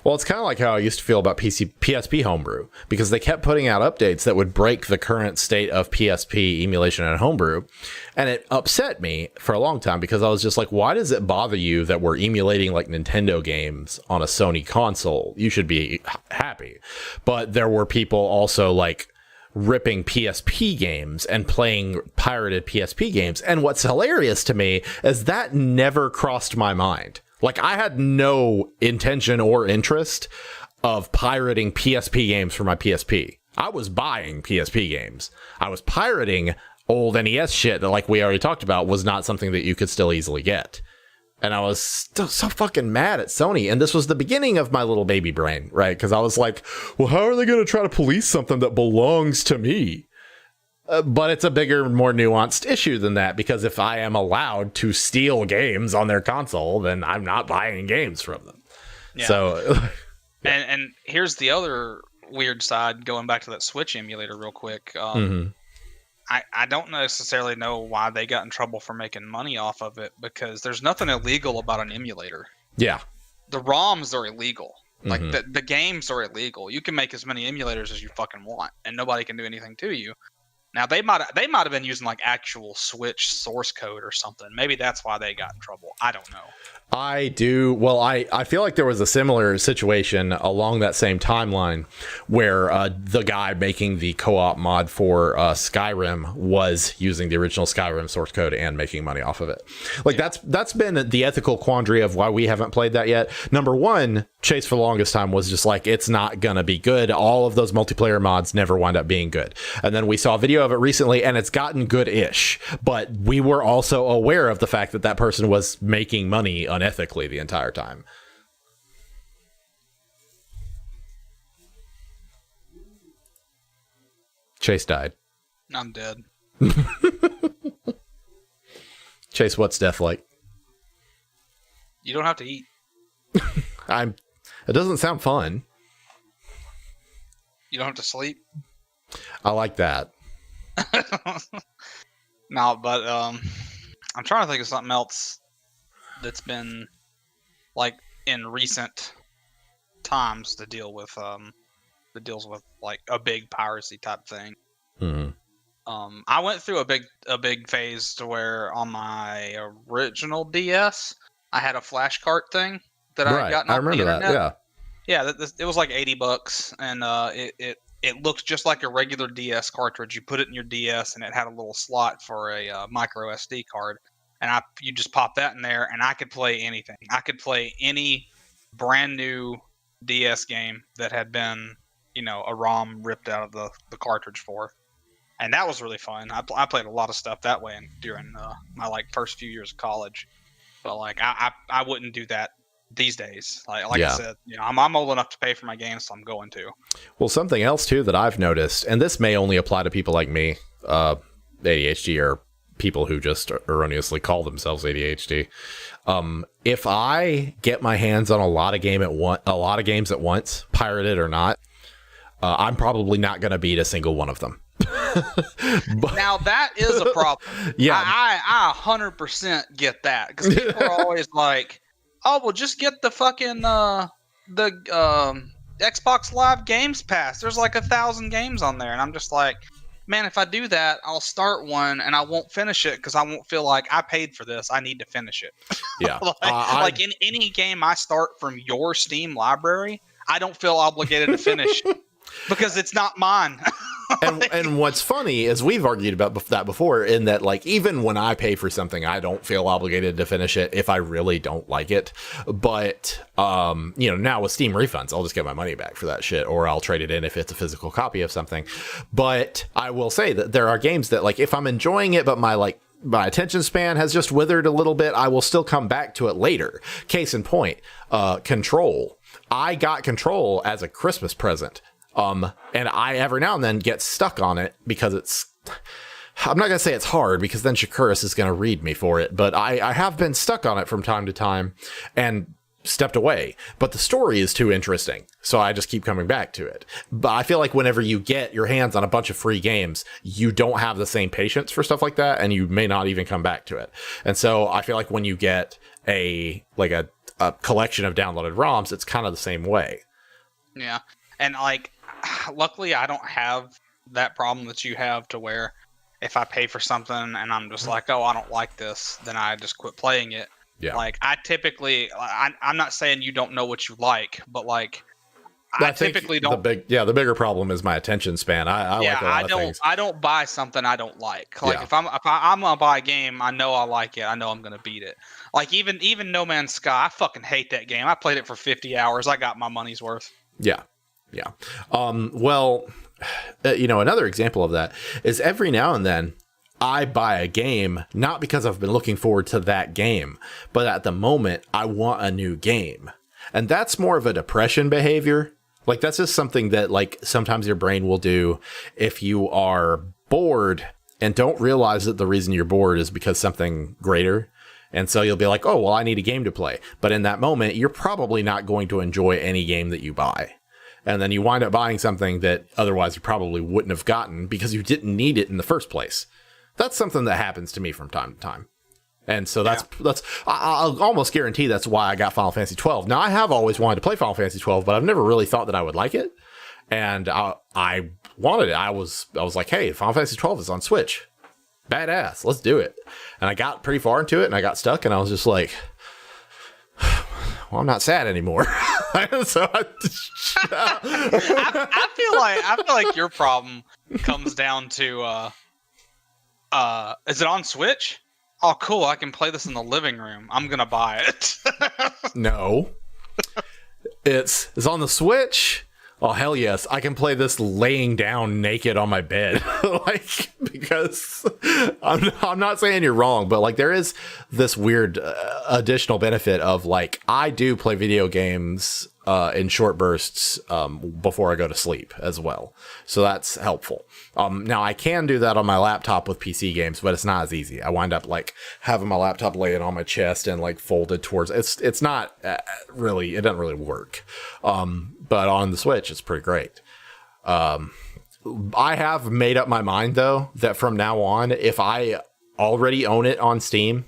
Well, it's kind of like how I used to feel about PSP homebrew, because they kept putting out updates that would break the current state of PSP emulation and homebrew. And it upset me for a long time, because I was just like, why does it bother you that we're emulating like Nintendo games on a Sony console? You should be happy. But there were people also like ripping PSP games and playing pirated PSP games. And what's hilarious to me is that never crossed my mind. Like, I had no intention or interest of pirating PSP games for my PSP. I was buying PSP games. I was pirating old NES shit that, like we already talked about, was not something that you could still easily get. And I was still so fucking mad at Sony. And this was the beginning of my little baby brain, right? Because I was like, well, how are they going to try to police something that belongs to me? But it's a bigger, more nuanced issue than that. Because if I am allowed to steal games on their console, then I'm not buying games from them. Yeah. So, and here's the other weird side, going back to that Switch emulator real quick. I don't necessarily know why they got in trouble for making money off of it, because there's nothing illegal about an emulator. Yeah. The ROMs are illegal. Like, the games are illegal. You can make as many emulators as you fucking want, and nobody can do anything to you. Now, they might have been using, like, actual Switch source code or something. Maybe that's why they got in trouble. I don't know. I do. Well, I feel like there was a similar situation along that same timeline where the guy making the co-op mod for Skyrim was using the original Skyrim source code and making money off of it. Like, that's been the ethical quandary of why we haven't played that yet. Number one, Chase for the longest time was just like, it's not gonna be good. All of those multiplayer mods never wind up being good. And then we saw a video of it recently, and it's gotten good-ish. But we were also aware of the fact that that person was making money unethically the entire time. Chase died. I'm dead. Chase, what's death like? You don't have to eat. It doesn't sound fun. You don't have to sleep. I like that. No, but I'm trying to think of something else that's been like in recent times to deal with that deals with like a big piracy type thing. I went through a big phase to where on my original DS I had a flash cart thing that I had gotten off the internet. Yeah, it was like $80, and it looked just like a regular DS cartridge. You put it in your DS, and it had a little slot for a micro SD card. And you just pop that in there, and I could play anything. I could play any brand new DS game that had been, a ROM ripped out of the cartridge for. And that was really fun. I played a lot of stuff that way during my like first few years of college. But like I wouldn't do that these days. Like I said, I'm old enough to pay for my games, so I'm going to. Well, something else too that I've noticed, and this may only apply to people like me, ADHD, or people who just erroneously call themselves ADHD. If I get my hands on a lot of games at once, pirated or not, I'm probably not going to beat a single one of them. Now that is a problem. Yeah, I 100% get that, because people are always like, "Oh, well, just get the fucking the Xbox Live Games Pass. There's like 1,000 games on there," and I'm just like, man, if I do that, I'll start one and I won't finish it because I won't feel like I paid for this. I need to finish it. Yeah. like in any game I start from your Steam library, I don't feel obligated to finish because it's not mine. And what's funny is we've argued about that before, in that like even when I pay for something, I don't feel obligated to finish it if I really don't like it. But now with Steam refunds, I'll just get my money back for that shit, or I'll trade it in if it's a physical copy of something. But I will say that there are games that like if I'm enjoying it, but my attention span has just withered a little bit, I will still come back to it later. Case in point, Control. I got Control as a Christmas present. And I every now and then get stuck on it because I'm not going to say it's hard, because then Shakuris is going to read me for it, but I have been stuck on it from time to time. And stepped away, but the story is too interesting, so I just keep coming back to it. But I feel like whenever you get your hands on a bunch of free games, you don't have the same patience for stuff like that, and you may not even come back to it. And so I feel like when you get a collection of downloaded ROMs, it's kind of the same way. Yeah, and like, luckily I don't have that problem that you have, to where if I pay for something and I'm just like, oh, I don't like this, then I just quit playing it. Yeah. Like, I typically, I'm not saying you don't know what you like, but like, I typically don't. The bigger problem is my attention span. I like a lot of things. I don't buy something I don't like. Like, if I'm gonna buy a game, I know I like it. I know I'm gonna beat it. Like, even No Man's Sky, I fucking hate that game. I played it for 50 hours. I got my money's worth. Yeah. Well, another example of that is every now and then I buy a game, not because I've been looking forward to that game, but at the moment I want a new game. And that's more of a depression behavior. Like, that's just something that, like, sometimes your brain will do if you are bored and don't realize that the reason you're bored is because something greater. And so you'll be like, oh, well, I need a game to play. But in that moment, you're probably not going to enjoy any game that you buy. And then you wind up buying something that otherwise you probably wouldn't have gotten because you didn't need it in the first place. That's something that happens to me from time to time. And so I'll almost guarantee that's why I got Final Fantasy 12. Now, I have always wanted to play Final Fantasy 12, but I've never really thought that I would like it. And I wanted it. I was like, hey, Final Fantasy 12 is on Switch. Badass. Let's do it. And I got pretty far into it and I got stuck and I was just like, well, I'm not sad anymore. So I feel like your problem comes down to is it on Switch? Oh, cool. I can play this in the living room. I'm going to buy it. No. It's on the Switch. Oh, hell yes. I can play this laying down naked on my bed. Like, because I'm not saying you're wrong, but like, there is this weird additional benefit of, like, I do play video games in short bursts before I go to sleep as well. So that's helpful. Now I can do that on my laptop with PC games, but it's not as easy. I wind up like having my laptop laying on my chest and like folded towards it's not really, it doesn't really work. But on the Switch, it's pretty great. I have made up my mind though, that from now on, if I already own it on Steam,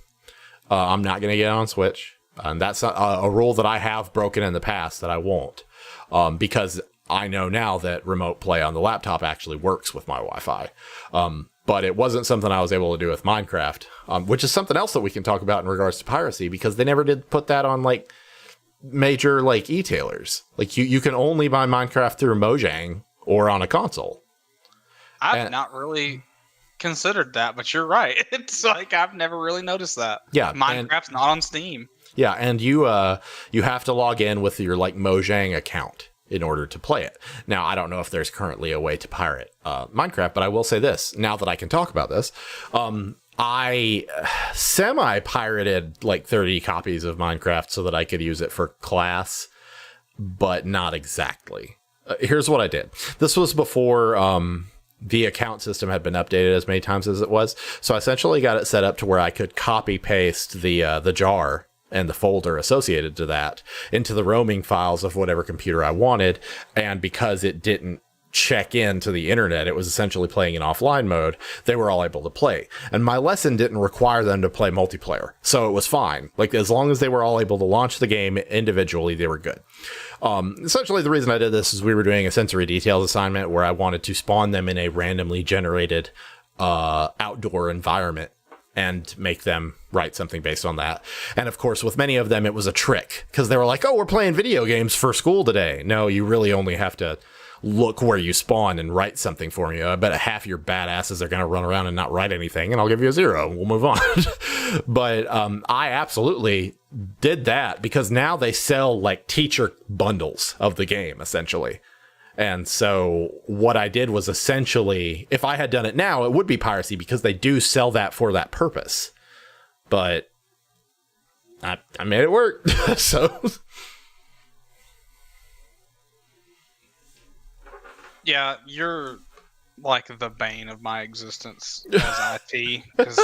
I'm not going to get it on Switch. And that's a rule that I have broken in the past that I won't, because I know now that remote play on the laptop actually works with my Wi-Fi. But it wasn't something I was able to do with Minecraft, which is something else that we can talk about in regards to piracy, because they never did put that on like major like e-tailers. Like you can only buy Minecraft through Mojang or on a console. I've not really considered that, but you're right. It's like I've never really noticed that. Yeah, Minecraft's not on Steam. Yeah, and you have to log in with your like Mojang account in order to play it. Now, I don't know if there's currently a way to pirate Minecraft, but I will say this, now that I can talk about this, I semi-pirated like 30 copies of Minecraft so that I could use it for class, but not exactly. Here's what I did. This was before the account system had been updated as many times as it was. So I essentially got it set up to where I could copy paste the jar and the folder associated to that into the roaming files of whatever computer I wanted. And because it didn't check into the internet, it was essentially playing in offline mode, they were all able to play. And my lesson didn't require them to play multiplayer, so it was fine. Like, as long as they were all able to launch the game individually, they were good. Essentially, the reason I did this is we were doing a sensory details assignment where I wanted to spawn them in a randomly generated outdoor environment and make them write something based on that. And of course, with many of them, it was a trick, because they were like, oh, we're playing video games for school today. No, you really only have to look where you spawn and write something for me. I bet half your badasses are going to run around and not write anything, and I'll give you a 0. We'll move on. But I absolutely did that, because now they sell like teacher bundles of the game, essentially. And so what I did was essentially, if I had done it now, it would be piracy, because they do sell that for that purpose. But I made it work. So yeah, you're like the bane of my existence as IT, because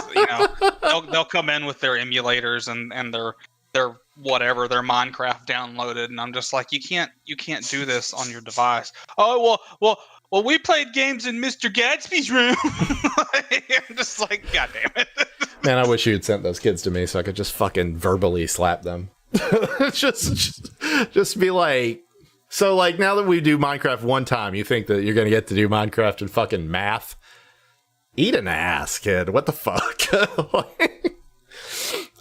they'll come in with their emulators and their their Minecraft downloaded, and I'm just like, you can't do this on your device. Oh well, we played games in Mr. Gatsby's room. I'm just like, God damn it. Man, I wish you had sent those kids to me so I could just fucking verbally slap them. just be like, so like, now that we do Minecraft one time, you think that you're gonna get to do Minecraft in fucking math? Eat an ass, kid. What the fuck?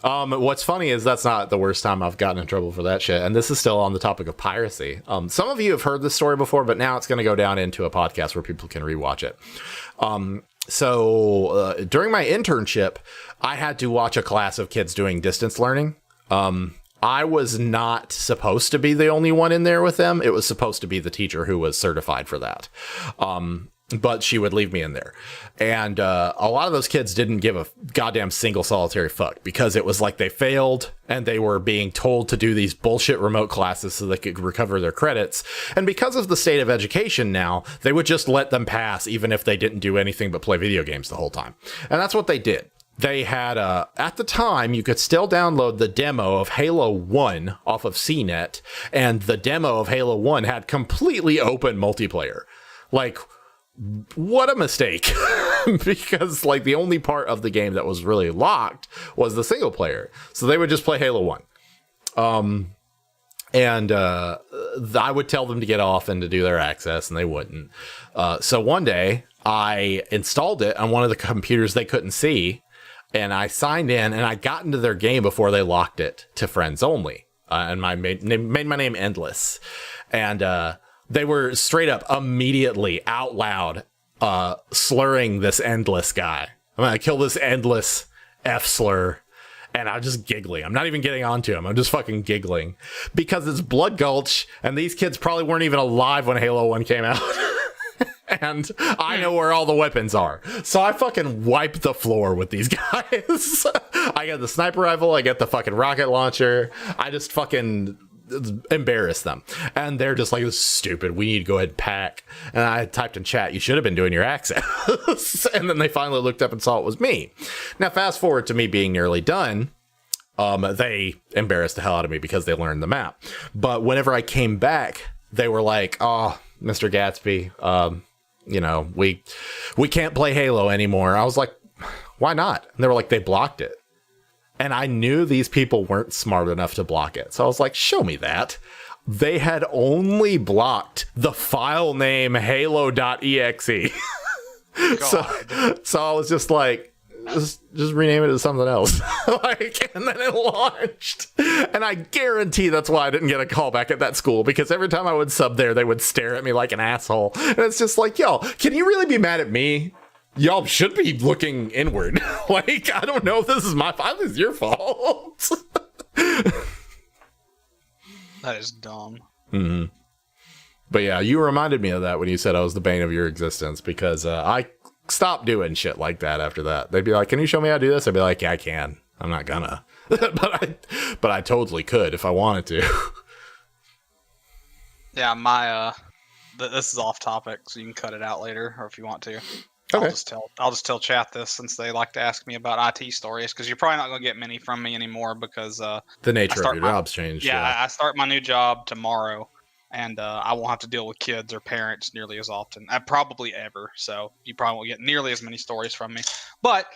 What's funny is that's not the worst time I've gotten in trouble for that shit. And this is still on the topic of piracy. Some of you have heard this story before, but now it's going to go down into a podcast where people can rewatch it. So during my internship, I had to watch a class of kids doing distance learning. I was not supposed to be the only one in there with them. It was supposed to be the teacher who was certified for that. But she would leave me in there. And a lot of those kids didn't give a goddamn single solitary fuck, because it was like they failed and they were being told to do these bullshit remote classes so they could recover their credits. And because of the state of education now, they would just let them pass even if they didn't do anything but play video games the whole time. And that's what they did. They had, at the time, you could still download the demo of Halo 1 off of CNET, and the demo of Halo 1 had completely open multiplayer. Like, what a mistake. Because, like, the only part of the game that was really locked was the single player. So they would just play Halo 1. I would tell them to get off and to do their access, and they wouldn't. So one day, I installed it on one of the computers they couldn't see, and I signed in, and I got into their game before they locked it to friends only. And made my name Endless. And they were straight up immediately out loud slurring this Endless guy. I'm going to kill this Endless F slur. And I'm just giggling. I'm not even getting onto him. I'm just fucking giggling. Because it's Blood Gulch, and these kids probably weren't even alive when Halo 1 came out. And I know where all the weapons are. So I fucking wipe the floor with these guys. I get the sniper rifle. I get the fucking rocket launcher. I just fucking embarrass them. And they're just like, this is stupid. We need to go ahead and pack. And I typed in chat, you should have been doing your access. And then they finally looked up and saw it was me. Now, fast forward to me being nearly done. They embarrassed the hell out of me because they learned the map. But whenever I came back, they were like, oh, Mr. Gatsby, you know, we can't play Halo anymore. I was like, why not? And they were like, they blocked it. And I knew these people weren't smart enough to block it. So I was like, show me that. They had only blocked the file name halo.exe. So I was just like, just rename it to something else. And then it launched. And I guarantee that's why I didn't get a call back at that school, because every time I would sub there, they would stare at me like an asshole. And it's just like, yo, can you really be mad at me? Y'all should be looking inward. Like, I don't know if this is my fault. This is your fault. That is dumb. Mm-hmm. But yeah, you reminded me of that when you said I was the bane of your existence, because I stopped doing shit like that after that. They'd be like, can you show me how to do this? I'd be like, yeah, I can. I'm not gonna. but I totally could if I wanted to. Yeah, my this is off topic, so you can cut it out later, or if you want to. Okay. I'll just tell chat this, since they like to ask me about IT stories, because you're probably not gonna get many from me anymore, because the nature of your job's changed. Yeah, I start my new job tomorrow, and I won't have to deal with kids or parents nearly as often, probably ever. So you probably won't get nearly as many stories from me. But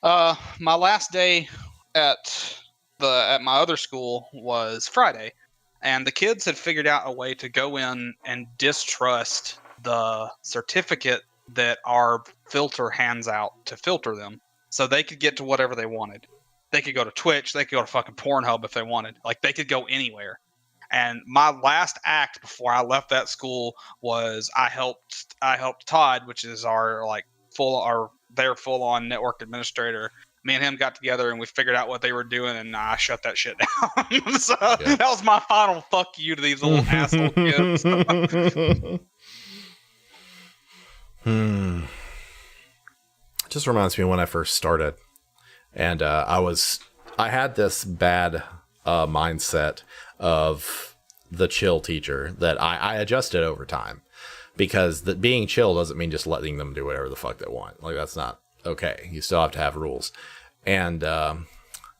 my last day at my other school was Friday, and the kids had figured out a way to go in and distrust the certificate that our filter hands out to filter them, so they could get to whatever they wanted. They could go to Twitch, they could go to fucking Pornhub if they wanted. Like, they could go anywhere. And my last act before I left that school was I helped Todd, which is our full on network administrator. Me and him got together and we figured out what they were doing, and I shut that shit down. So yeah. That was my final fuck you to these little asshole kids. Just reminds me of when I first started, and I had this bad mindset of the chill teacher that I adjusted over time, because being chill doesn't mean just letting them do whatever the fuck they want. Like, that's not okay. You still have to have rules. And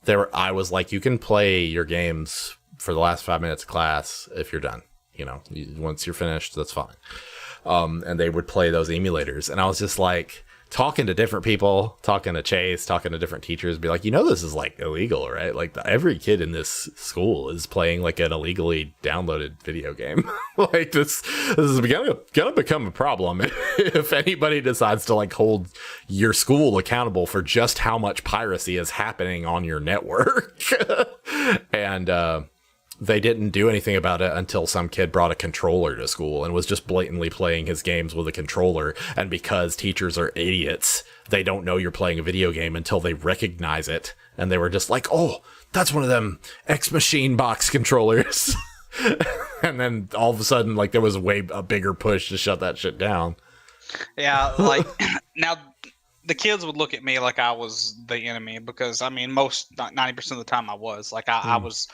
I was like, you can play your games for the last 5 minutes of class if you're done. Once you're finished, that's fine. And they would play those emulators. And I was just like, talking to different people, talking to Chase, talking to different teachers, be like, this is like illegal, right? Like every kid in this school is playing like an illegally downloaded video game. Like this is gonna become a problem if anybody decides to like hold your school accountable for just how much piracy is happening on your network. And they didn't do anything about it until some kid brought a controller to school and was just blatantly playing his games with a controller. And because teachers are idiots, they don't know you're playing a video game until they recognize it. And they were just like, oh, that's one of them X Machine box controllers. And then all of a sudden, like, there was a bigger push to shut that shit down. Yeah, like, now the kids would look at me like I was the enemy because, I mean, 90% of the time I was. Like, I was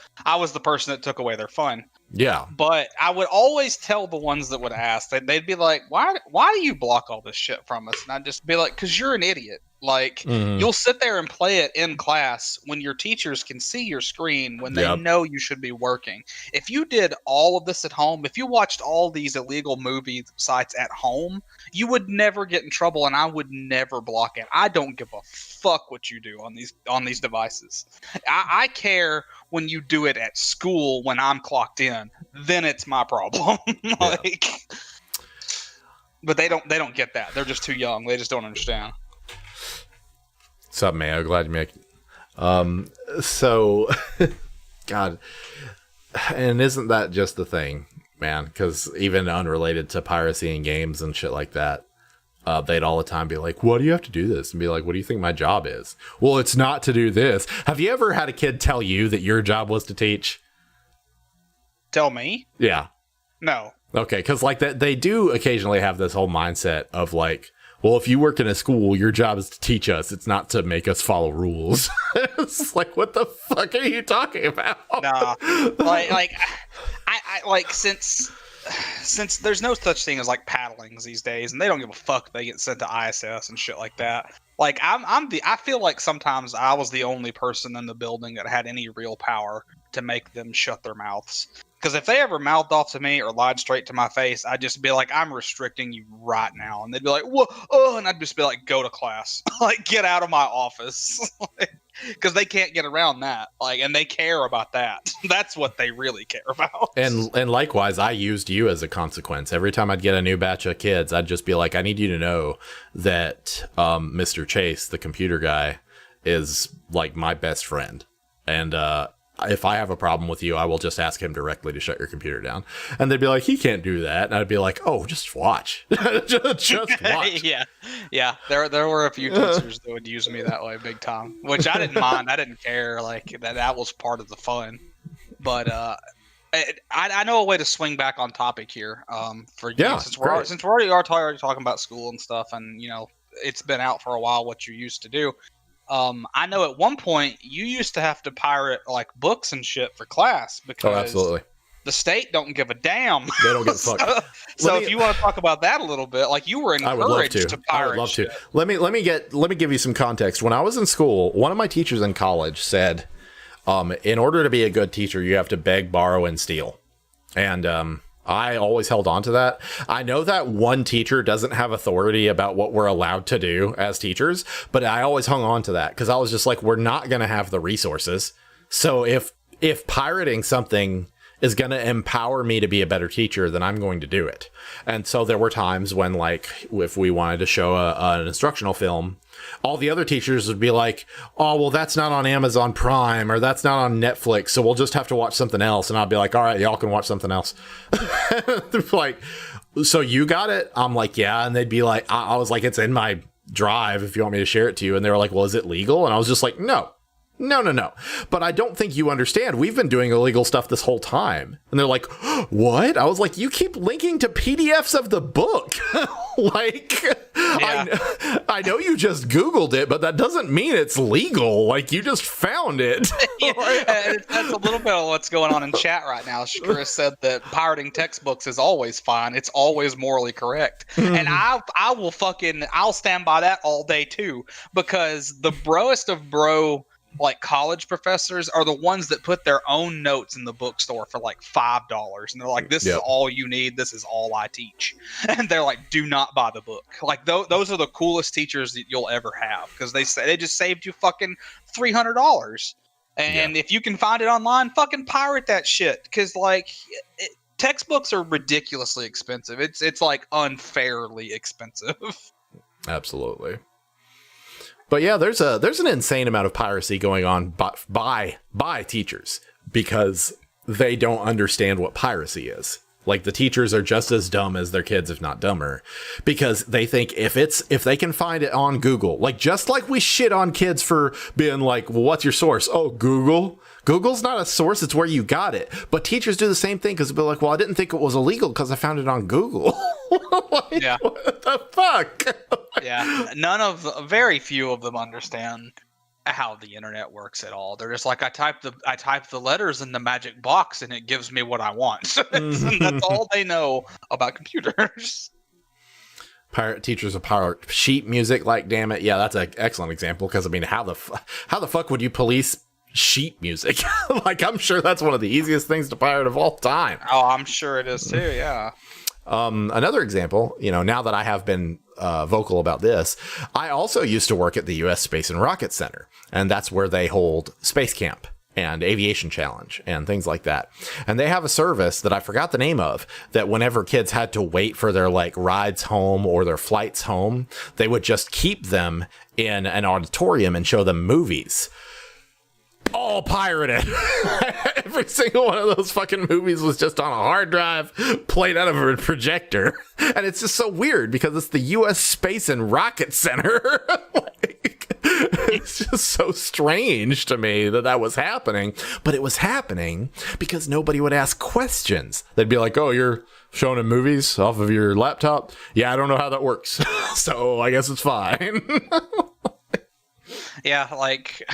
the person that took away their fun. Yeah. But I would always tell the ones that would ask, they'd be like, why do you block all this shit from us? And I'd just be like, because you're an idiot. Like, you'll sit there and play it in class when your teachers can see your screen when they know you should be working. If you did all of this at home, if you watched all these illegal movie sites at home, you would never get in trouble, and I would never block it. I don't give a fuck what you do on these devices. I care when you do it at school when I'm clocked in. Then it's my problem. But they don't get that. They're just too young. They just don't understand. What's up, Mayo? Glad you make it. So, God, and isn't that just the thing, man? Because even unrelated to piracy and games and shit like that, they'd all the time be like, why do you have to do this? And be like, what do you think my job is? Well, it's not to do this. Have you ever had a kid tell you that your job was to teach? Tell me? Yeah. No. Okay, because like that, they do occasionally have this whole mindset of like, well, if you work in a school, your job is to teach us. It's not to make us follow rules. It's like, what the fuck are you talking about? Nah, like I like since there's no such thing as like paddlings these days, and they don't give a fuck if they get sent to ISS and shit like that. Like I feel like sometimes I was the only person in the building that had any real power to make them shut their mouths. Because if they ever mouthed off to me or lied straight to my face, I'd just be like, I'm restricting you right now. And they'd be like, whoa, oh, and I'd just be like, go to class. Like, get out of my office. Because they can't get around that. Like, and they care about that. That's what they really care about. And likewise, I used you as a consequence. Every time I'd get a new batch of kids, I'd just be like, I need you to know that Mr. Chase, the computer guy, is like my best friend. And if I have a problem with you, I will just ask him directly to shut your computer down. And they'd be like, he can't do that. And I'd be like, oh, just watch. just watch. Yeah. There were a few teachers that would use me that way big time, which I didn't mind. I didn't care. Like that was part of the fun. But I know a way to swing back on topic here for you. Since we already are talking about school and stuff, and it's been out for a while what you used to do. I know at one point you used to have to pirate like books and shit for class because absolutely. The state don't give a damn. They don't give a fuck. So if you want to talk about that a little bit, like you were encouraged to pirate. I would love shit. to. Let me give you some context. When I was in school, one of my teachers in college said, in order to be a good teacher, you have to beg, borrow, and steal. And I always held on to that. I know that one teacher doesn't have authority about what we're allowed to do as teachers, but I always hung on to that because I was just like, we're not going to have the resources. So if pirating something is going to empower me to be a better teacher, then I'm going to do it. And so there were times when, like, if we wanted to show an instructional film, all the other teachers would be like, oh, well, that's not on Amazon Prime or that's not on Netflix, so we'll just have to watch something else. And I'd be like, all right, y'all can watch something else. They're like, so you got it? I'm like, yeah. And they'd be like, I was like, it's in my drive if you want me to share it to you. And they were like, well, is it legal? And I was just like, no. But I don't think you understand. We've been doing illegal stuff this whole time. And they're like, what? I was like, you keep linking to PDFs of the book. Like, yeah. I know you just Googled it, but that doesn't mean it's legal. Like, you just found it. That's a little bit of what's going on in chat right now. Chris said that pirating textbooks is always fine. It's always morally correct. And I'll stand by that all day too, because the broest of bro like college professors are the ones that put their own notes in the bookstore for like $5, and they're like, "This is all you need. This is all I teach." And they're like, "Do not buy the book." Like those are the coolest teachers that you'll ever have, because they just saved you fucking $300. And if you can find it online, fucking pirate that shit, because like textbooks are ridiculously expensive. It's like unfairly expensive. Absolutely. But yeah, there's an insane amount of piracy going on by teachers, because they don't understand what piracy is. Like, the teachers are just as dumb as their kids, if not dumber, because they think if they can find it on Google, like, just like we shit on kids for being like, well, what's your source? Oh, Google. Google's not a source, it's where you got it. But teachers do the same thing, because they'll be like, well, I didn't think it was illegal because I found it on Google. Like, yeah. What the fuck? Yeah. Very few of them understand how the internet works at all. They're just like, I type the letters in the magic box and it gives me what I want. And that's all they know about computers. Pirate teachers of pirate sheet music, like, damn it. Yeah, that's an excellent example, because I mean, how the fuck would you police sheet music? Like, I'm sure that's one of the easiest things to pirate of all time. Oh, I'm sure it is too. Yeah. Another example, now that I have been vocal about this, I also used to work at the U.S. Space and Rocket Center, and that's where they hold Space Camp and Aviation Challenge and things like that. And they have a service that I forgot the name of, that whenever kids had to wait for their like rides home or their flights home, they would just keep them in an auditorium and show them movies. All pirated. Every single one of those fucking movies was just on a hard drive, played out of a projector. And it's just so weird, because it's the U.S. Space and Rocket Center. Like, it's just so strange to me that was happening. But it was happening because nobody would ask questions. They'd be like, oh, you're showing him movies off of your laptop? Yeah, I don't know how that works. So I guess it's fine. Yeah, like,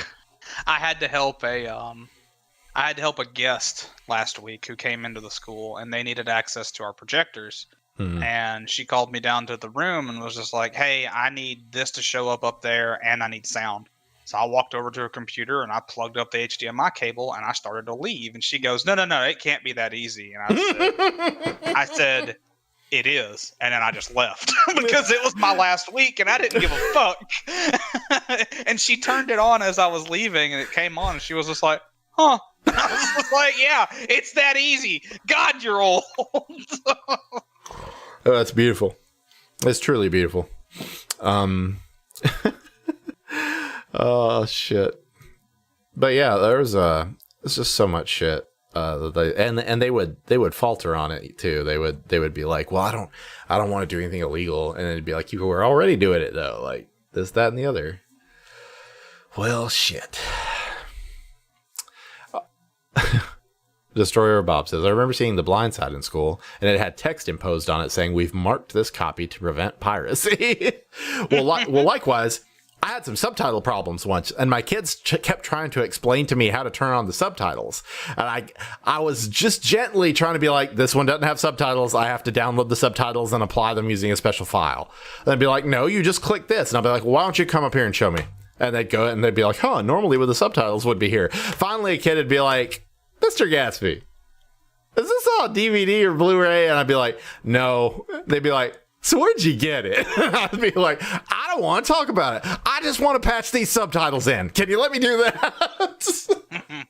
I had to help a guest last week who came into the school, and they needed access to our projectors. And she called me down to the room and was just like, hey, I need this to show up there, and I need sound. So I walked over to her computer and I plugged up the HDMI cable and I started to leave. And she goes, no, it can't be that easy. And I said, it is. And then I just left because it was my last week and I didn't give a fuck. And she turned it on as I was leaving and it came on and she was just like, huh. I was just like, yeah, it's that easy. God, you're old. Oh, that's beautiful. It's truly beautiful. Oh shit. But yeah, there's just so much shit. They would falter on it too. They would be like, well, I don't want to do anything illegal, and it'd be like, you were already doing it though, like this, that, and the other. Well, shit. Destroyer Bob says, I remember seeing The Blind Side in school, and it had text imposed on it saying, we've marked this copy to prevent piracy. Well, likewise, I had some subtitle problems once, and my kids kept trying to explain to me how to turn on the subtitles. And I was just gently trying to be like, this one doesn't have subtitles. I have to download the subtitles and apply them using a special file. And they'd be like, no, you just click this. And I'd be like, well, why don't you come up here and show me? And they'd go and they'd be like, huh, normally with the subtitles would be here. Finally, a kid would be like, Mr. Gatsby, is this all DVD or Blu-ray? And I'd be like, no. They'd be like, so where'd you get it? I'd be like, I don't want to talk about it. I just want to patch these subtitles in. Can you let me do that?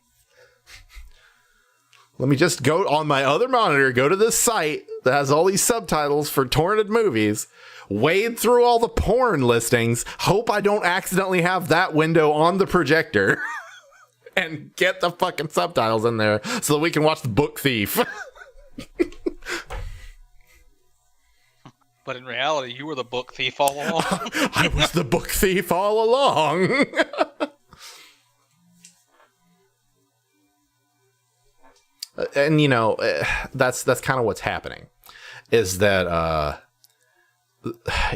Let me just go on my other monitor, go to this site that has all these subtitles for torrented movies, wade through all the porn listings, hope I don't accidentally have that window on the projector, and get the fucking subtitles in there so that we can watch The Book Thief. But in reality, you were the book thief all along. I was the book thief all along. And that's kind of what's happening, is that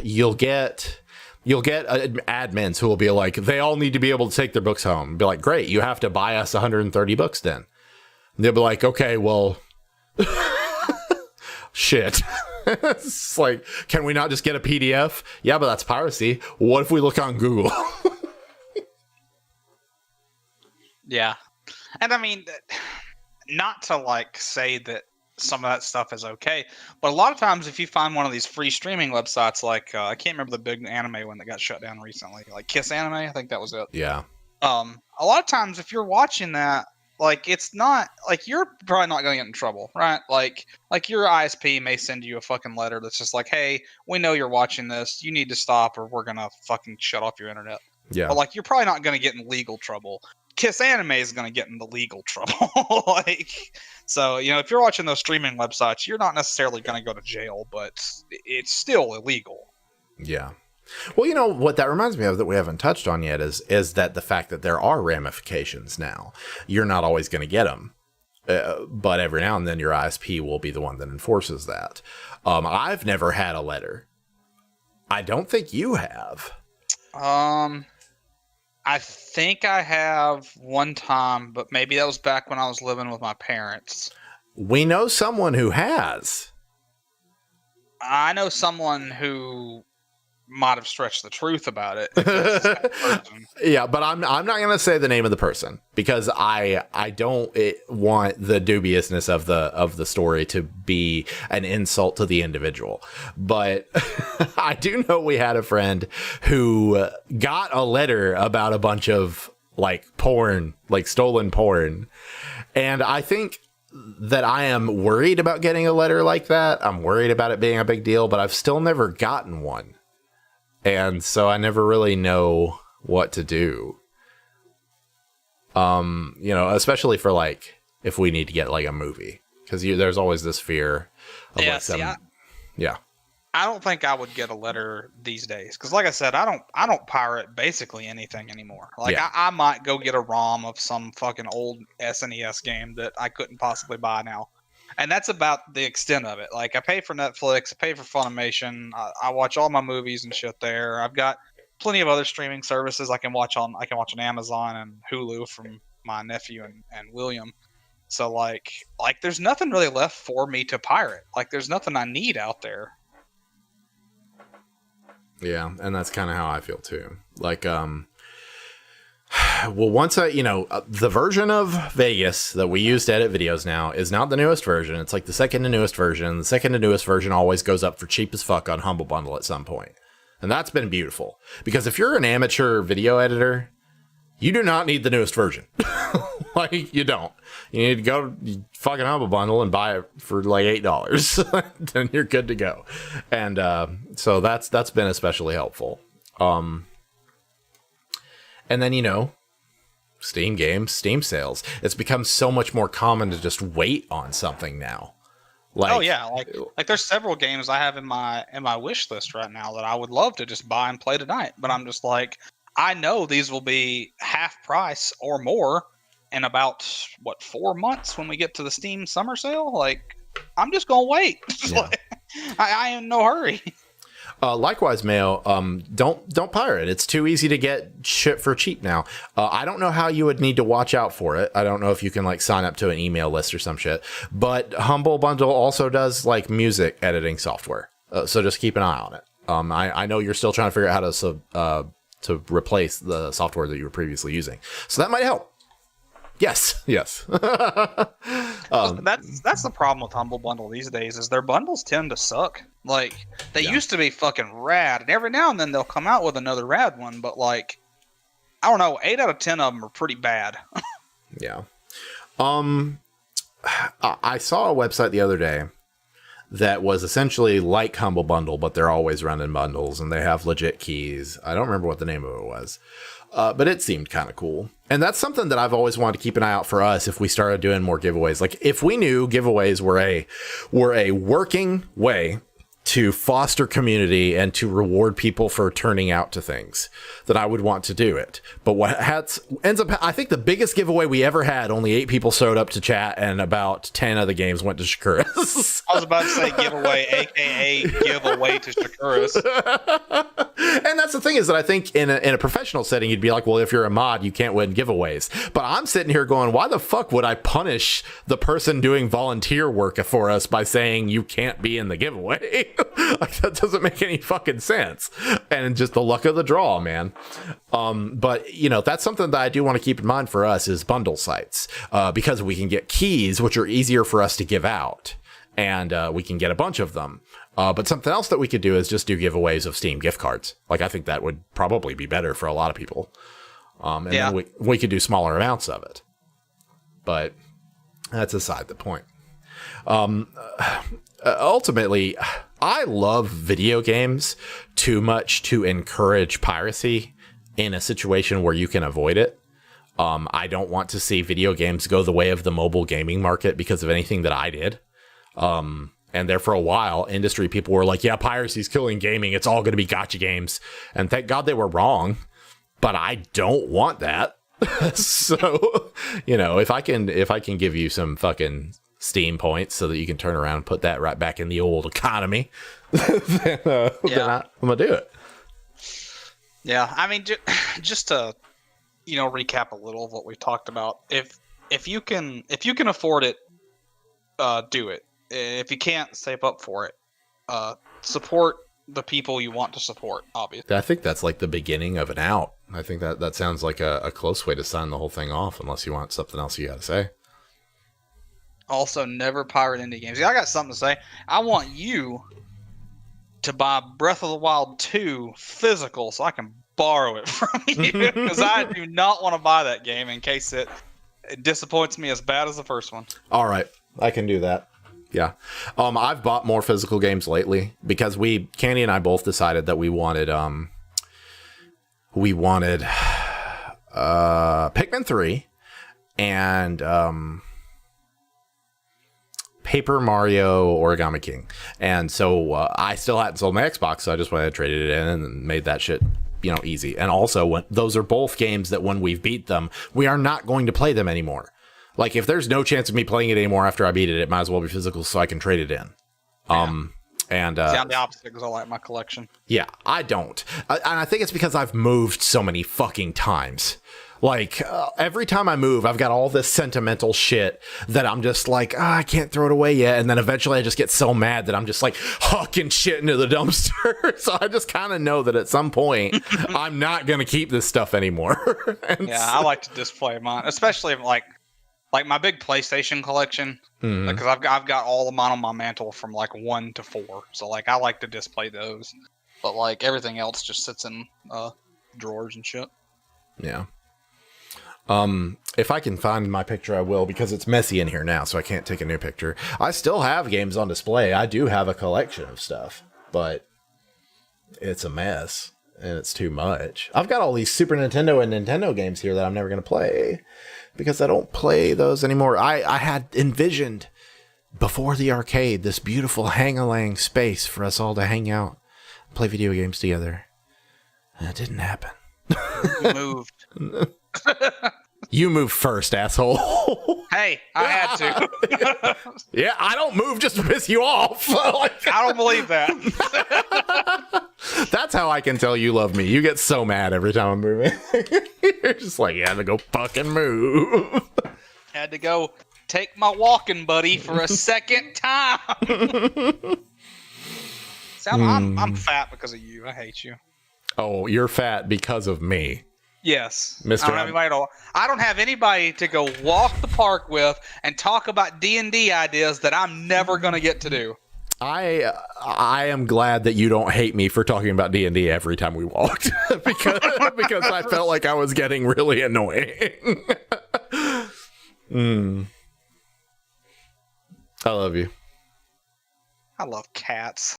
you'll get admins who will be like, they all need to be able to take their books home. Be like, great, you have to buy us 130 books then. And they'll be like, okay, well, shit. It's like, can we not just get a PDF? Yeah, but that's piracy. What if we look on Google? Yeah. And I mean, not to like say that some of that stuff is okay, but a lot of times if you find one of these free streaming websites, like I can't remember the big anime one that got shut down recently, like Kiss Anime, I think that was it. Yeah. A lot of times if you're watching that, like it's not like you're probably not going to get in trouble, right? Like your ISP may send you a fucking letter that's just like, hey, we know you're watching this, you need to stop or we're gonna fucking shut off your internet. Yeah. But like you're probably not going to get in legal trouble. Kiss Anime is going to get into legal trouble. Like, so, you know, if you're watching those streaming websites, you're not necessarily going to go to jail, but it's still illegal. Yeah. Well, you know, what that reminds me of that we haven't touched on yet is that the fact that there are ramifications now. You're not always going to get them. But every now and then your ISP will be the one that enforces that. I've never had a letter. I don't think you have. I think I have one time, but maybe that was back when I was living with my parents. We know someone who has. I know someone who might have stretched the truth about it. Yeah, but I'm not going to say the name of the person because I don't want the dubiousness of the story to be an insult to the individual. But I do know we had a friend who got a letter about a bunch of like porn, like stolen porn. And I think that I am worried about getting a letter like that. I'm worried about it being a big deal, but I've still never gotten one. And so I never really know what to do. You know, especially for like, if we need to get like a movie, because there's always this fear of yeah. I don't think I would get a letter these days. Cause like I said, I don't pirate basically anything anymore. Like I might go get a ROM of some fucking old SNES game that I couldn't possibly buy now. And that's about the extent of it. Like I pay for Netflix, I pay for Funimation, I watch all my movies and shit there. I've got plenty of other streaming services I can watch on Amazon and Hulu from my nephew and William. So like there's nothing really left for me to pirate. Like there's nothing I need out there. Yeah, and that's kind of how I feel too. Like well, once the version of Vegas that we use to edit videos now is not the newest version. It's like the second to newest version. The second to newest version always goes up for cheap as fuck on Humble Bundle at some point. And that's been beautiful. Because if you're an amateur video editor, you do not need the newest version. Like, you don't. You need to go fucking Humble Bundle and buy it for like $8. Then you're good to go. And so that's been especially helpful. And then, Steam games, Steam sales. It's become so much more common to just wait on something now. Like, oh yeah, like there's several games I have in my wish list right now that I would love to just buy and play tonight. But I'm just like, I know these will be half price or more in about 4 months when we get to the Steam summer sale. Like, I'm just gonna wait. Yeah. I am in no hurry. Likewise, Mayo, don't pirate. It's too easy to get shit for cheap now. I don't know how you would need to watch out for it. I don't know if you can like sign up to an email list or some shit. But Humble Bundle also does like music editing software, so just keep an eye on it. I know you're still trying to figure out how to replace the software that you were previously using, so that might help. Yes. That's the problem with Humble Bundle these days is their bundles tend to suck. Like, they used to be fucking rad, and every now and then they'll come out with another rad one, but like, I don't know, 8 out of 10 of them are pretty bad. Yeah. I saw a website the other day that was essentially like Humble Bundle, but they're always running bundles, and they have legit keys. I don't remember what the name of it was. But it seemed kind of cool. And that's something that I've always wanted to keep an eye out for us if we started doing more giveaways. Like, if we knew giveaways were a working way to foster community and to reward people for turning out to things, then I would want to do it. But what ends up, I think the biggest giveaway we ever had, only 8 people showed up to chat, and about 10 of the games went to Shakuras. I was about to say giveaway, aka giveaway to Shakuras. And that's the thing is that I think in a professional setting, you'd be like, well, if you're a mod, you can't win giveaways. But I'm sitting here going, why the fuck would I punish the person doing volunteer work for us by saying you can't be in the giveaway? Like, that doesn't make any fucking sense. And just the luck of the draw, man. But, you know, that's something that I do want to keep in mind for us is bundle sites, because we can get keys, which are easier for us to give out. And we can get a bunch of them. But something else that we could do is just do giveaways of Steam gift cards. Like, I think that would probably be better for a lot of people. And then we could do smaller amounts of it. But that's aside the point. Ultimately, I love video games too much to encourage piracy in a situation where you can avoid it. I don't want to see video games go the way of the mobile gaming market because of anything that I did. And there for a while, industry people were like, yeah, piracy's killing gaming. It's all going to be gacha games. And thank God they were wrong. But I don't want that. So, you know, if I can give you some fucking Steam points so that you can turn around and put that right back in the old economy, then I'm going to do it. Yeah, I mean, just to, you know, recap a little of what we talked about. If you can afford it, do it. If you can't, save up for it. Support the people you want to support, obviously. I think that's like the beginning of an out. I think that sounds like a close way to sign the whole thing off, unless you want something else you got to say. Also, never pirate indie games. Yeah, I got something to say. I want you to buy Breath of the Wild 2 physical so I can borrow it from you, because I do not want to buy that game in case it disappoints me as bad as the first one. All right, I can do that. Yeah. I've bought more physical games lately because Candy and I both decided that we wanted Pikmin 3 and Paper Mario Origami King. And so I still hadn't sold my Xbox, so I just went and traded it in and made that shit, you know, easy. And also, those are both games that when we've beat them, we are not going to play them anymore. Like, if there's no chance of me playing it anymore after I beat it, it might as well be physical so I can trade it in. Yeah. And see, I'm the opposite because I like my collection. Yeah, I don't. And I think it's because I've moved so many fucking times. Like, every time I move, I've got all this sentimental shit that I'm just like, I can't throw it away yet. And then eventually I just get so mad that I'm just like hucking shit into the dumpster. So I just kind of know that at some point I'm not going to keep this stuff anymore. I like to display mine, especially if like my big PlayStation collection, because I've got all of mine on my mantle from like 1 to 4. So like I like to display those, but like everything else just sits in drawers and shit. Yeah. If I can find my picture, I will, because it's messy in here now, so I can't take a new picture. I still have games on display. I do have a collection of stuff, but it's a mess and it's too much. I've got all these Super Nintendo and Nintendo games here that I'm never going to play, because I don't play those anymore. I had envisioned before the arcade this beautiful hang-a-lang space for us all to hang out, play video games together. And it didn't happen. You moved. You moved first, asshole. Hey, I had to. Yeah, I don't move just to piss you off. Like, I don't believe that. That's how I can tell you love me. You get so mad every time I'm moving. You're just like, you had to go fucking move. Had to go take my walking buddy for a second time. I'm fat because of you. I hate you. Oh, you're fat because of me. Yes. Mr. I don't have anybody to go walk the park with and talk about D&D ideas that I'm never going to get to do. I am glad that you don't hate me for talking about D&D every time we walked, because I felt like I was getting really annoying. I love you. I love cats.